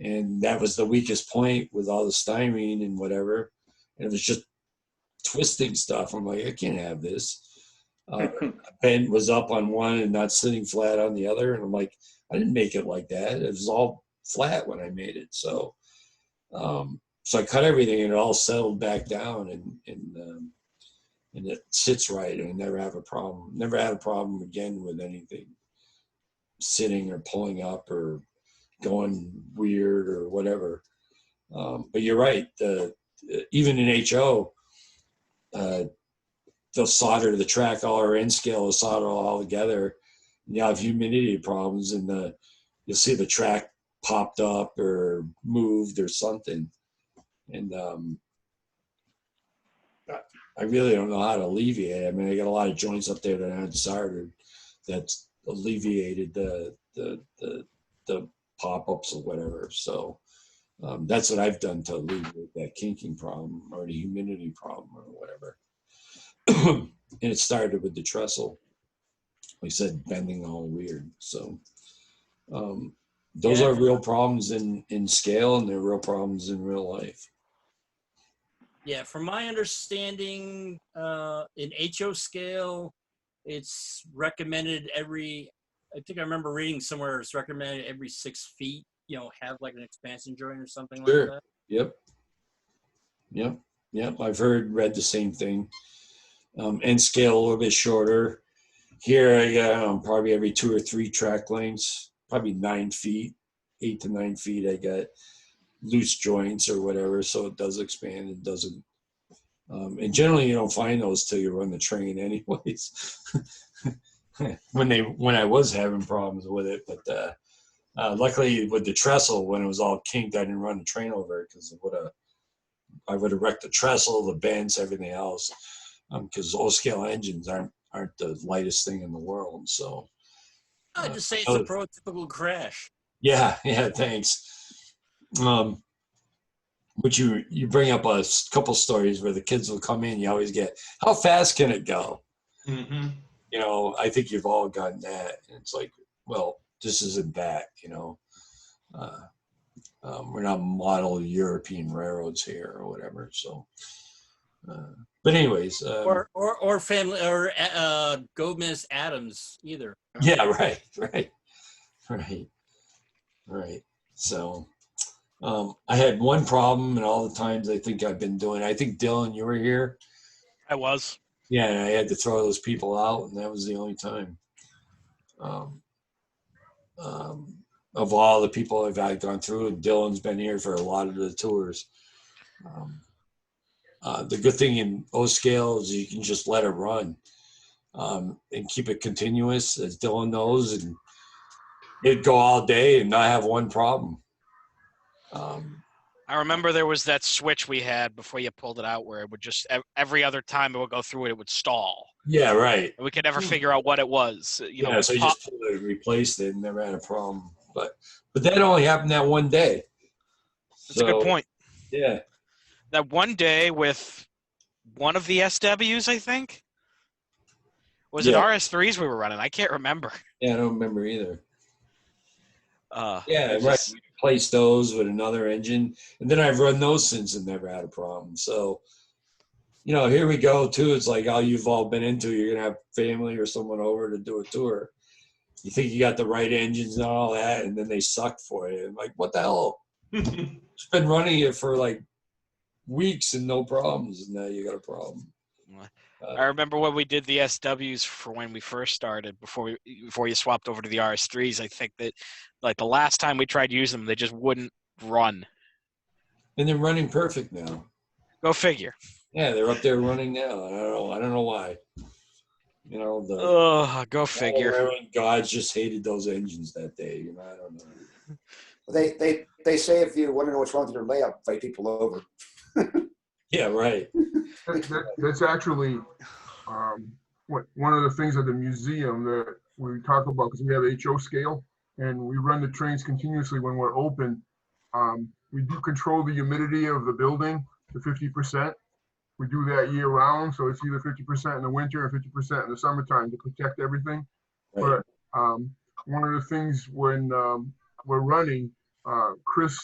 And that was the weakest point with all the styrene and whatever. And it was just twisting stuff. I'm like, I can't have this. Pen was up on one and not sitting flat on the other. And I'm like, I didn't make it like that. It was all flat when I made it. So I cut everything and it all settled back down and it sits right, and I never have a problem. Never had a problem again with anything sitting or pulling up or going weird or whatever. But you're right. Even in HO, they'll solder the track all or end scale will solder all together. And you have humidity problems, and you'll see the track popped up or moved or something. And I really don't know how to alleviate it. I mean, I got a lot of joints up there that aren't soldered. That's alleviated the pop-ups or whatever. So that's what I've done to alleviate that kinking problem or the humidity problem or whatever. And it started with the trestle. Like I said, bending all weird. So those are real problems in scale, and they're real problems in real life. Yeah, from my understanding, in HO scale, it's recommended I think I remember reading somewhere it's recommended every 6 feet, have like an expansion joint or something like that. Yep. I've read the same thing. End scale a little bit shorter. Here I got probably every 2 or 3 track lengths, probably 9 feet, 8 to 9 feet. I got loose joints or whatever, so it does expand. It doesn't. And generally, you don't find those till you run the train, anyways. when I was having problems with it, but luckily with the trestle, when it was all kinked, I didn't run the train over it because I would have wrecked the trestle, the bends, everything else. Because those scale engines aren't the lightest thing in the world. So I'd just say it's a prototypical crash. Yeah, thanks. But you bring up a couple stories where the kids will come in. You always get, how fast can it go? Mm-hmm. I think you've all gotten that. And it's like, well, this isn't that. We're not model European railroads here or whatever. So, but anyways, or family or Gomez Adams either. Yeah, right. So. I had one problem, and all the times I think I've been doing. I think Dylan, you were here. I was. Yeah, and I had to throw those people out, and that was the only time. Of all the people I've gone through, and Dylan's been here for a lot of the tours. The good thing in O scale is you can just let it run and keep it continuous, as Dylan knows, and it'd go all day and not have one problem. I remember there was that switch we had before you pulled it out where it would just, every other time it would go through it would stall. Yeah, right. And we could never figure out what it was. So you just pulled it and replaced it and never had a problem. But that only happened that one day. That's a good point. Yeah. That one day with one of the SWs, I think? Was it RS3s we were running? I can't remember. Yeah, I don't remember either. Right. We replaced those with another engine, and then I've run those since and never had a problem. So, here we go too. It's like all you've all been into. You're gonna have family or someone over to do a tour. You think you got the right engines and all that, and then they suck for you. I'm like, what the hell? It's been running it for like weeks and no problems, and now you got a problem. I remember when we did the SWs for when we first started, before you swapped over to the RS3s. I think that like the last time we tried using them, they just wouldn't run. And they're running perfect now. Go figure. Yeah, they're up there running now. I don't know why. Go figure. Gods just hated those engines that day. I don't know. They say if you want to know what's wrong with your layout, fight people over. Yeah, right. That's actually one of the things at the museum that we talk about, because we have HO scale and we run the trains continuously when we're open. We do control the humidity of the building to 50%. We do that year round, so it's either 50% in the winter and 50% in the summertime to protect everything. Right. But one of the things when we're running Chris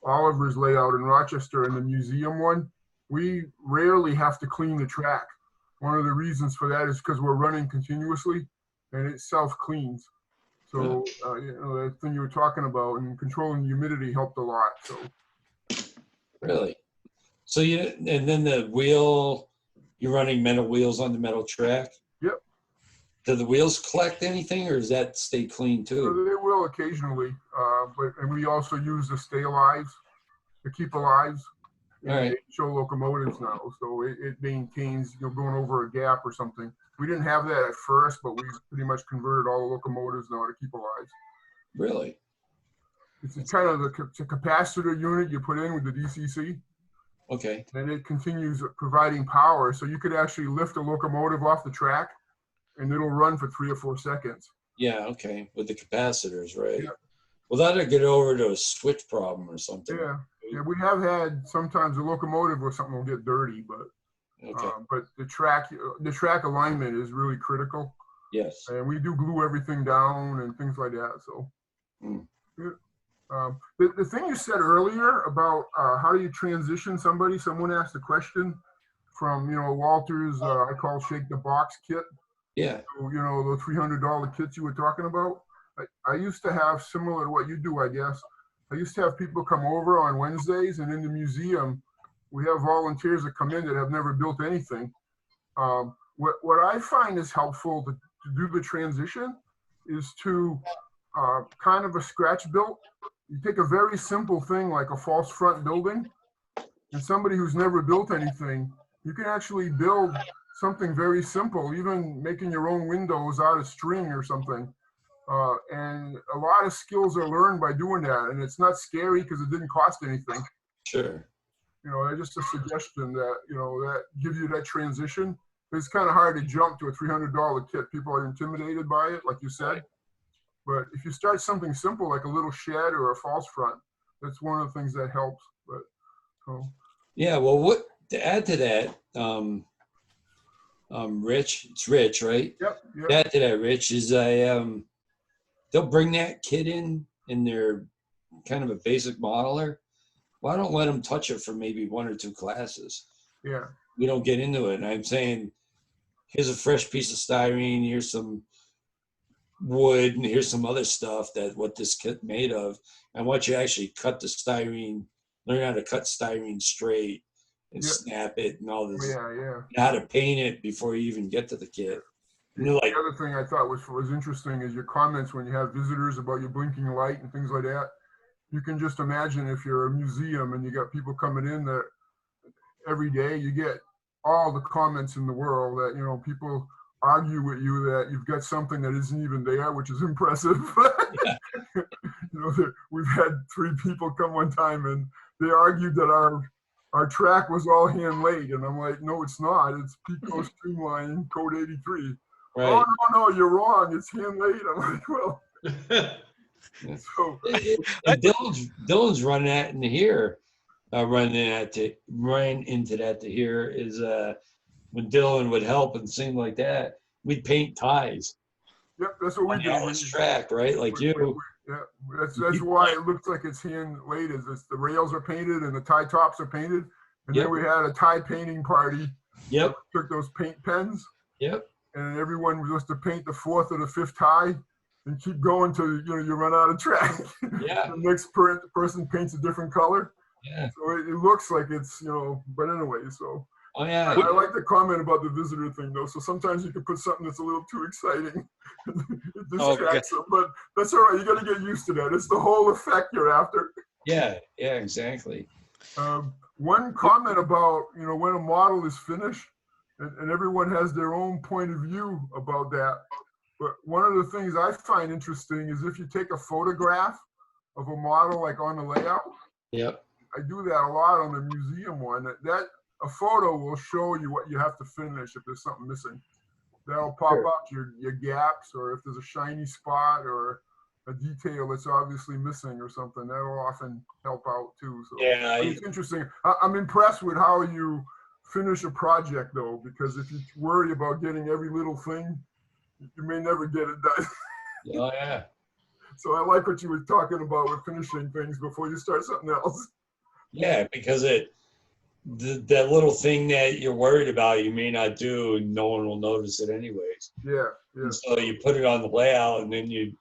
Oliver's layout in Rochester and the museum one, we rarely have to clean the track. One of the reasons for that is because we're running continuously and it self-cleans. So, you know, that thing you were talking about and controlling humidity helped a lot. So, Really? So and then the wheel, you're running metal wheels on the metal track? Yep. Do the wheels collect anything, or does that stay clean So too? they will occasionally, and we also use the stay alives to keep alive. All right. Show locomotives now, so it maintains, you know, going over a gap or something. We didn't have that at first, but we pretty much converted all the locomotives now to keep alive. Really? It's kind of the capacitor unit you put in with the DCC, Okay. and it continues providing power. So you could actually lift a locomotive off the track, and it'll run for 3 or 4 seconds. Yeah, okay. With the capacitors, right? Yeah. Well, that'll get over to a switch problem or something. Yeah, yeah. We have had sometimes a locomotive or something will get dirty, but Okay. but the track alignment is really critical. Yes. And we do glue everything down and things like that. So, Mm. the thing you said earlier about how do you transition somebody? Someone asked a question from, you know, Walter's, I call Shake the Box kit. Yeah. So, you know, the $300 kits you were talking about. I used to have, similar to what you do, I guess. I used to have people come over on Wednesdays, and in the museum, we have volunteers that come in that have never built anything. What I find is helpful to do the transition is to kind of a scratch built. You take a very simple thing like a false front building, and somebody who's never built anything, you can actually build something very simple, even making your own windows out of string or something. And a lot of skills are learned by doing that, and it's not scary because it didn't cost anything. Sure. You know, just a suggestion that, you know, that gives you that transition. It's kind of hard to jump to a $300 kit. People are intimidated by it, like you said. But if you start something simple like a little shed or a false front, that's one of the things that helps. But Yeah. Well, what to add to that, Rich, it's Rich, right? Yep. To add to that, Rich, is they'll bring that kit in their kind of a basic modeler. Well, I don't let them touch it for maybe 1 or 2 classes. Yeah. We don't get into it. And I'm saying, here's a fresh piece of styrene, here's some wood, and here's some other stuff that what this kit made of. I want you to actually cut the styrene, learn how to cut styrene straight and snap it and all this. Yeah. How to paint it before you even get to the kit. And they're like, the other thing I thought was interesting is your comments when you have visitors about your blinking light and things like that. You can just imagine if you're a museum and you got people coming in that every day, you get all the comments in the world that, you know, people argue with you that you've got something that isn't even there, which is impressive. You know, we've had 3 people come one time and they argued that our track was all hand laid, and I'm like, no, it's not. It's Pico Streamline Code 83. right. Oh no, you're wrong. It's hand laid. I'm like, well. So And Dylan's running that in here. Running into that to here is when Dylan would help and things like that. We'd paint ties. Yep, that's what we do. On this track, right? Like you. Yeah, that's why it looks like it's hand laid. Is the rails are painted and the tie tops are painted, and then we had a tie painting party. Yep. Took those paint pens. Yep. And everyone was to paint the 4th or the 5th tie, and keep going till you run out of track. Yeah. The next person paints a different color. Yeah. So it looks like it's but anyway. So. Oh yeah. I like the comment about the visitor thing though. So sometimes you can put something that's a little too exciting. It distracts them, but that's all right. You got to get used to that. It's the whole effect you're after. Yeah. Yeah. Exactly. One comment about when a model is finished, and everyone has their own point of view about that. But one of the things I find interesting is if you take a photograph of a model like on the layout. Yep. I do that a lot on the museum one. That a photo will show you what you have to finish if there's something missing. That'll pop out your gaps, or if there's a shiny spot, or a detail that's obviously missing or something. That'll often help out too. So Yeah, but it's interesting. I'm impressed with how you finish a project though, because if you worry about getting every little thing, you may never get it done. oh yeah. So I like what you were talking about with finishing things before you start something else. Yeah, because that little thing that you're worried about, you may not do, and no one will notice it anyways. Yeah, yeah. And so you put it on the layout, and then you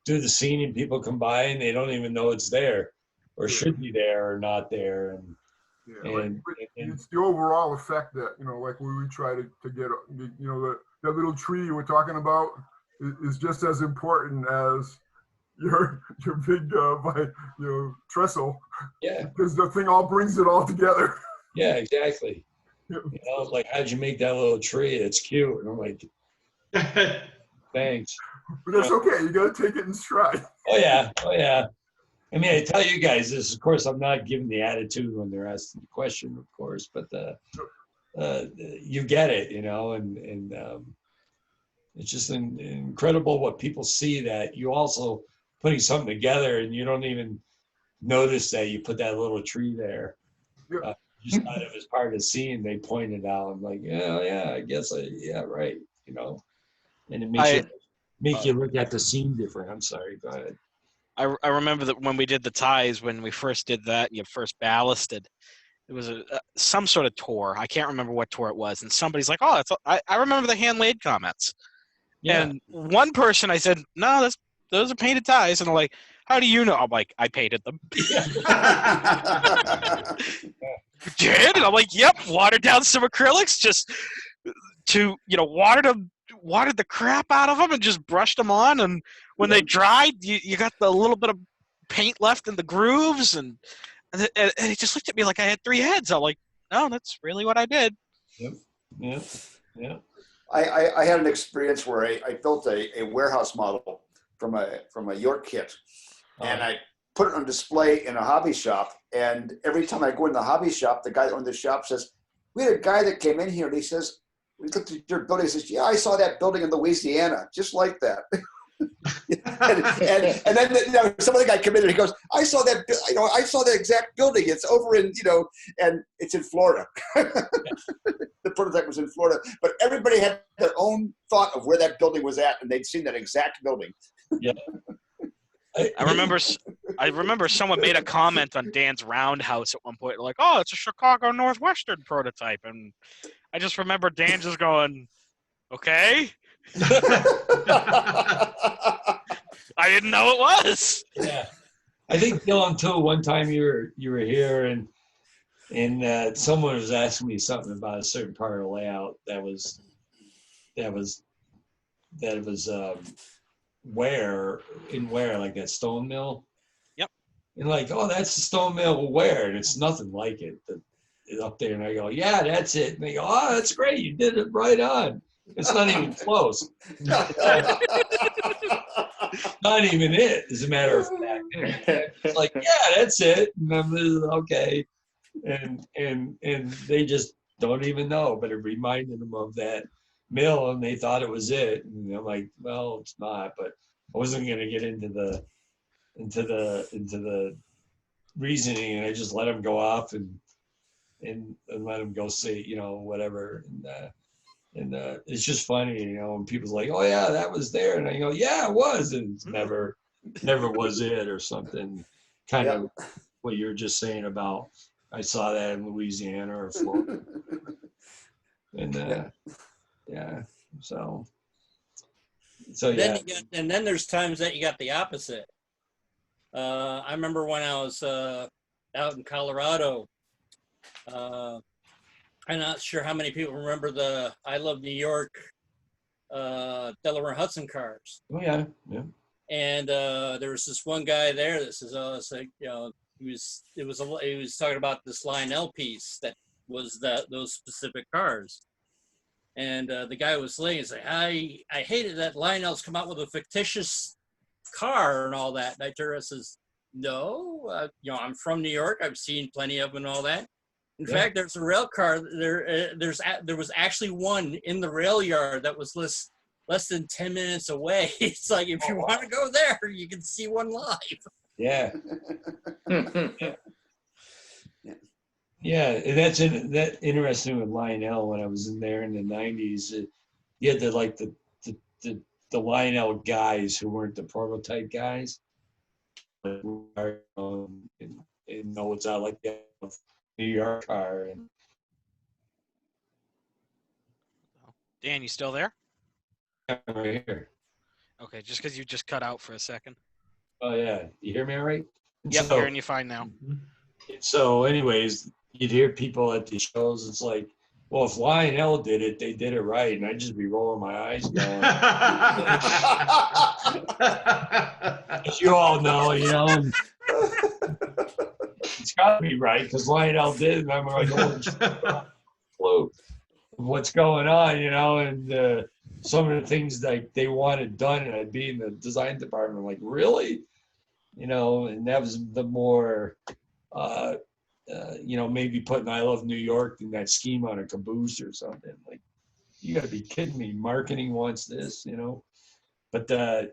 do the scene, and people come by, and they don't even know it's there, or should be there, or not there. And Yeah, it's the overall effect that, like we try to get, that little tree you were talking about is just as important as your big trestle. Yeah. Because the thing all brings it all together. Yeah, exactly. Like, how'd you make that little tree? It's cute. And I'm like, thanks. But that's okay. You got to take it in stride. Oh yeah. I mean, I tell you guys this. Of course, I'm not giving the attitude when they're asking the question, of course, but you get it, and it's just incredible what people see, that you also putting something together and you don't even notice that you put that little tree there. Yeah. Just kind of as part of the scene, they pointed out. I'm like, yeah, I guess, right, and it makes you look at the scene different. I'm sorry, go ahead. I remember that when we did the ties, when we first did that, you first ballasted. It was some sort of tour. I can't remember what tour it was, and somebody's like, "Oh, I remember the hand laid comments." Yeah. And one person, I said, "No, those are painted ties," and they're like, "How do you know?" I'm like, "I painted them." You did? And I'm like, "Yep, watered down some acrylics just to watered the crap out of them and just brushed them on, and when they dried, you got the little bit of paint left in the grooves, and he just looked at me like I had three heads. I'm like, no, that's really what I did. Yeah. I had an experience where I built a warehouse model from a York kit, and I put it on display in a hobby shop. And every time I go in the hobby shop, the guy that owned the shop says, "We had a guy that came in here, and he says, we looked at your building. He says, yeah, I saw that building in Louisiana, just like that." and then some other guy came in and he goes, I saw that exact building. It's over in, and it's in Florida. The prototype was in Florida, but everybody had their own thought of where that building was at, and they'd seen that exact building. Yeah. I remember someone made a comment on Dan's roundhouse at one point, like, "Oh, it's a Chicago Northwestern prototype," and I just remember Dan just going, "Okay." I didn't know it was. Yeah, I think Dylan too. One time you were here, and someone was asking me something about a certain part of the layout that was where like that stone mill. Yep. And like, oh, that's the stone mill where, and it's nothing like it. It's up there, and I go, yeah, that's it. And they go, oh, that's great, you did it right on. It's not even close. Not even it, as a matter of fact. It's like, yeah, that's it. And I'm okay. And they just don't even know, but it reminded them of that mill, and they thought it was it. And I'm like, well, it's not. But I wasn't going to get into the reasoning, and I just let them go off and let them go say, whatever. And it's just funny, when people's like, oh yeah, that was there, and I go, yeah, it was, and it's never was it, or something. Kind of what you're just saying about, I saw that in Louisiana or Florida. And so yeah. And then there's times that you got the opposite. I remember when I was out in Colorado. I'm not sure how many people remember the I Love New York Delaware Hudson cars. Oh yeah. And there was this one guy there that says, "Oh, it's like, he was talking about this Lionel piece that was those specific cars." And the guy was saying, "He's like, I hated that Lionel's come out with a fictitious car and all that." And I turned around and says, "No, I'm from New York. I've seen plenty of them and all that. In fact, there's a rail car there. There was actually one in the rail yard that was less than 10 minutes away. It's like, if you want to go there, you can see one live. Yeah. Yeah, and that interesting with Lionel. When I was in there in the '90s, you had the Lionel guys who weren't the prototype guys. And know what's out like that New York car. And Dan, you still there? right here. Okay, just because you just cut out for a second. Oh yeah, you hear me all right? Yep, hearing you fine now. So, anyways, you'd hear people at these shows. It's like, well, if Lionel did it, they did it right, and I'd just be rolling my eyes, going, as you all know, and it's got to be right because Lionel did. And I'm like, oh, clue of what's going on, and some of the things that they wanted done, and I'd be in the design department, like, really, and that was the more. Maybe putting I Love New York in that scheme on a caboose or something. Like, you got to be kidding me. Marketing wants this, But,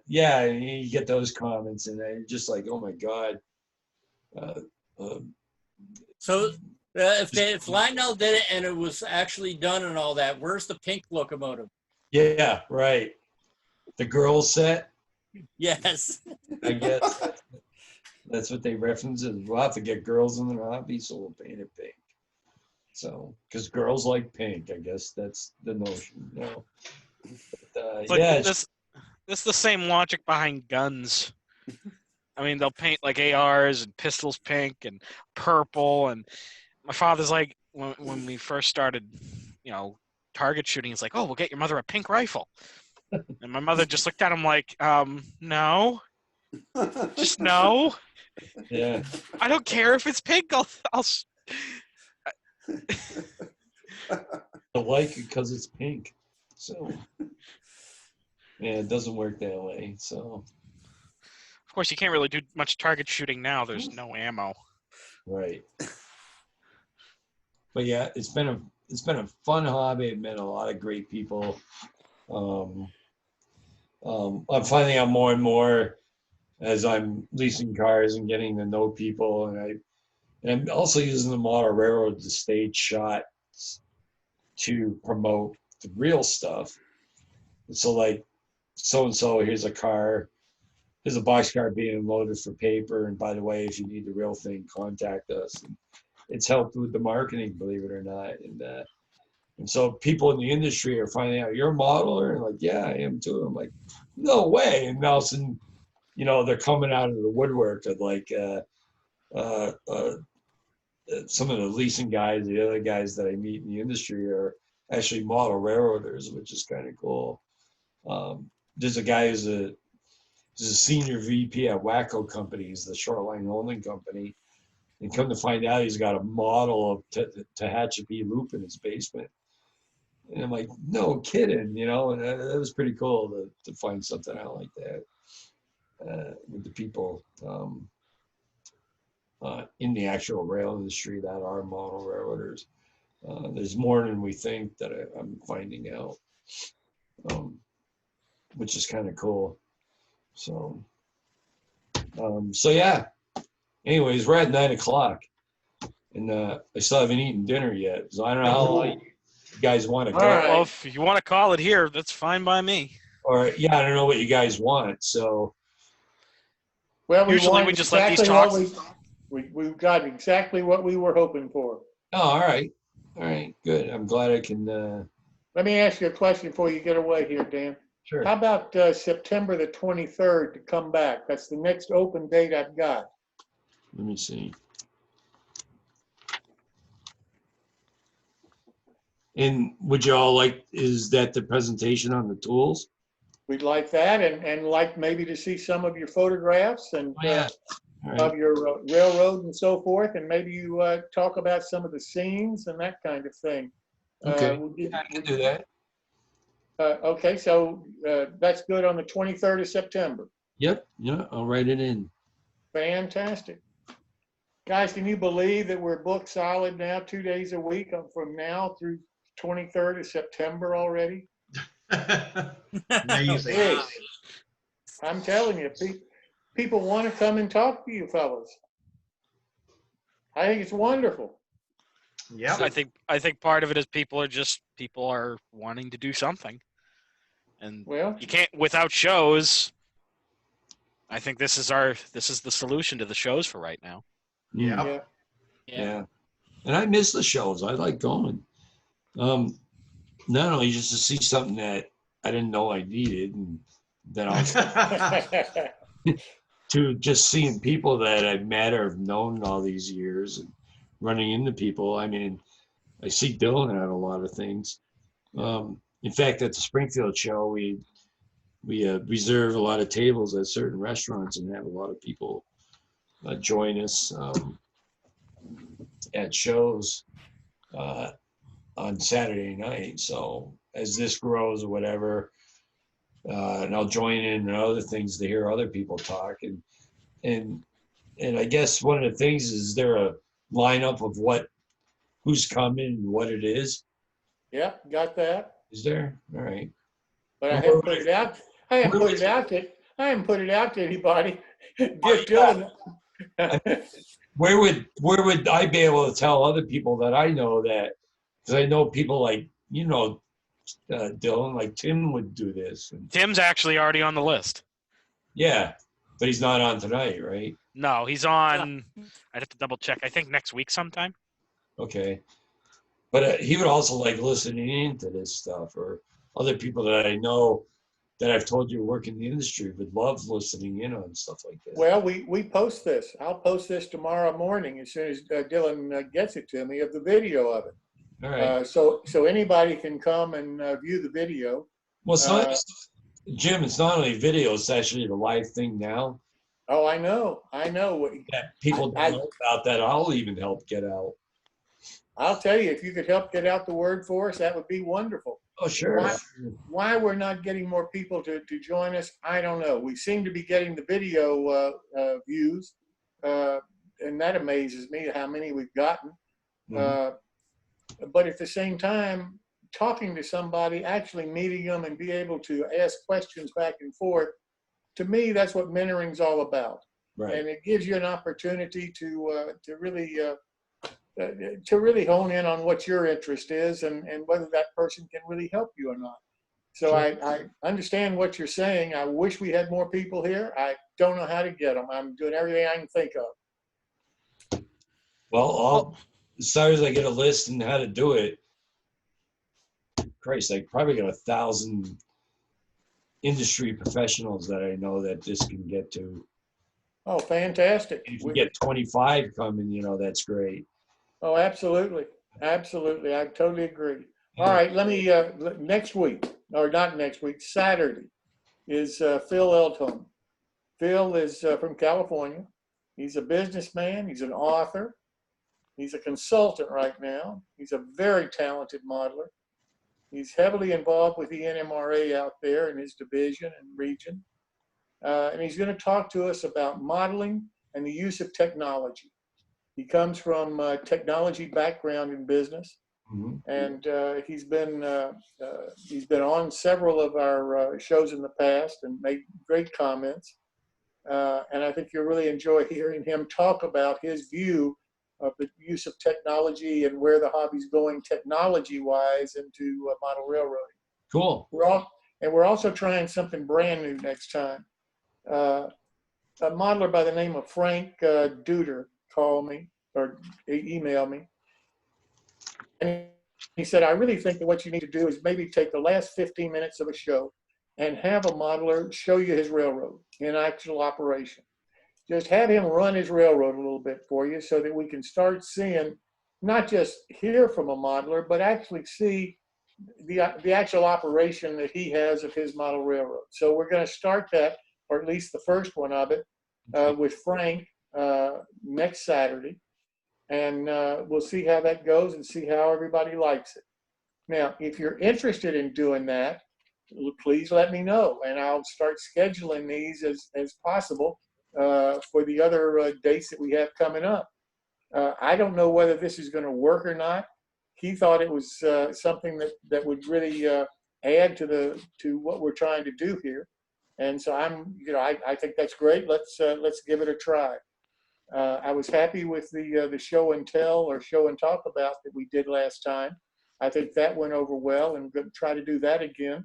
yeah, you get those comments, and they're just like, oh, my God. So if Lionel did it and it was actually done and all that, where's the pink locomotive? Yeah, right. The girls set? Yes. I guess. That's what they reference. We'll have to get girls in the hobby, so we'll paint it pink. So, because girls like pink, I guess that's the notion. But, This is the same logic behind guns. I mean, they'll paint like ARs and pistols pink and purple. And my father's like, when we first started, target shooting, he's like, oh, we'll get your mother a pink rifle. And my mother just looked at him like, no, just no. Yeah. I don't care if it's pink. I'll I like it because it's pink. So, yeah, it doesn't work that way. So, of course, you can't really do much target shooting now. There's no ammo. Right. But yeah, it's been a fun hobby. I've met a lot of great people. I'm finding out more and more as I'm leasing cars and getting to know people, and I'm also using the model railroad to stage shots to promote the real stuff. So like, so-and-so, here's a boxcar being loaded for paper, and by the way, if you need the real thing, contact us. And it's helped with the marketing, believe it or not. And so people in the industry are finding out, you're a modeler? And like, yeah, I am too. I'm like, no way. And now, they're coming out of the woodwork of like some of the leasing guys, the other guys that I meet in the industry are actually model railroaders, which is kind of cool. There's a guy who's a senior VP at Wacko Companies, the shoreline holding company, and come to find out he's got a model of Tehachapi loop in his basement. And I'm like, no kidding, and that was pretty cool to find something out like that with the people in the actual rail industry that are model railroaders. There's more than we think that I'm finding out, which is kind of cool. So yeah. Anyways, we're at 9:00, and I still haven't eaten dinner yet. So I don't know how long you guys want to go. All right. Well, if you want to call it here, that's fine by me. Or yeah, I don't know what you guys want. So Well, usually we just let these talk. We got exactly what we were hoping for. Oh, all right, good. I'm glad I can. Let me ask you a question before you get away here, Dan. Sure. How about September the 23rd to come back? That's the next open date I've got. Let me see. And would you all is that the presentation on the tools? We'd like that, and like maybe to see some of your photographs and of your railroad and so forth, and maybe you talk about some of the scenes and that kind of thing. Okay, I can do that. Okay, so that's good on the 23rd of September. Yep, yeah, I'll write it in. Fantastic. Guys, can you believe that we're booked solid now 2 days a week from now through 23rd of September already? Amazing. Hey, I'm telling you, people want to come and talk to you fellas. I think it's wonderful. Yep. I think part of it is people are wanting to do something, and Well, you can't without shows. I think this is the solution to the shows for right now. Yep. yeah. Yeah. And I miss the shows. I like going. Not only just to see something that I didn't know I needed, and then also to just seeing people that I've met or have known all these years and running into people. I mean, I see Dylan at a lot of things. In fact, at the Springfield show, we reserve a lot of tables at certain restaurants and have a lot of people join us at shows on Saturday night. So as this grows or whatever, and I'll join in and other things to hear other people talk. And I guess one of the things is there a lineup of who's coming and what it is? Yeah, got that. Is there? All right. But I haven't put it out. I haven't put it out to anybody. Get Dylan. Where would I be able to tell other people that I know that? Because I know people like Dylan, like Tim would do this. And, Tim's actually already on the list. yeah, but he's not on tonight, right? No, he's on. I'd have to double check. I think next week sometime. Okay. But he would also like listening into this stuff, or other people that I know that I've told you work in the industry would love listening in on stuff like this. Well, we post this. I'll post this tomorrow morning as soon as Dylan gets it to me of the video of it. All right. So anybody can come and view the video. Well, it's not just, Jim, it's not only video, it's actually the live thing now. Oh, I know. That people don't know about that I'll even help get out. I'll tell you, if you could help get out the word for us, that would be wonderful. Oh, sure. Why we're not getting more people to join us, I don't know. We seem to be getting the video views, and that amazes me how many we've gotten. But at the same time, talking to somebody, actually meeting them and be able to ask questions back and forth, to me, that's what mentoring's all about. Right. And it gives you an opportunity to really hone in on what your interest is and whether that person can really help you or not. So Sure. I understand what you're saying. I wish we had more people here. I don't know how to get them. I'm doing everything I can think of. Well, as soon as I get a list and how to do it, Christ, I probably got 1,000 industry professionals that I know that this can get to. Oh, fantastic. If you get 25 coming, that's great. Oh, absolutely. Absolutely. I totally agree. All right. Let me, next week, or not next week, Saturday is Phil Eldholm. Phil is from California. He's a businessman. He's an author. He's a consultant right now. He's a very talented modeler. He's heavily involved with the NMRA out there in his division and region. And he's going to talk to us about modeling and the use of technology. He comes from a technology background in business, and he's been on several of our shows in the past and made great comments. And I think you'll really enjoy hearing him talk about his view of the use of technology and where the hobby's going technology-wise into model railroading. Cool. We're also trying something brand new next time. A modeler by the name of Frank Duder called me or emailed me. And he said, I really think that what you need to do is maybe take the last 15 minutes of a show and have a modeler show you his railroad in actual operation. Just have him run his railroad a little bit for you so that we can start seeing, not just hear from a modeler, but actually see the actual operation that he has of his model railroad. So we're going to start that, or at least the first one of it, with Frank next Saturday. And we'll see how that goes and see how everybody likes it. Now, if you're interested in doing that, please let me know, and I'll start scheduling these as possible for the other dates that we have coming up. I don't know whether this is going to work or not. He thought it was something that would really add to what we're trying to do here. And so I think that's great. Let's give it a try. I was happy with the show and tell or show and talk about that we did last time. I think that went over well, and I'm going to try to do that again.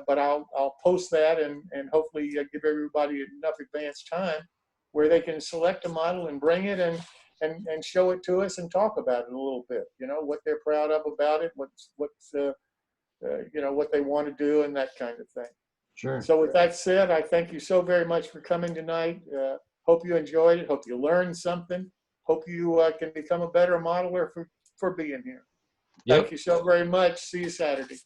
But I'll post that and hopefully give everybody enough advance time where they can select a model and bring it and show it to us and talk about it a little bit. What they're proud of about it, what's what they want to do, and that kind of thing. Sure. So with that said, I thank you so very much for coming tonight. Hope you enjoyed it. Hope you learned something. Hope you can become a better modeler for being here. Yep. Thank you so very much. See you Saturday.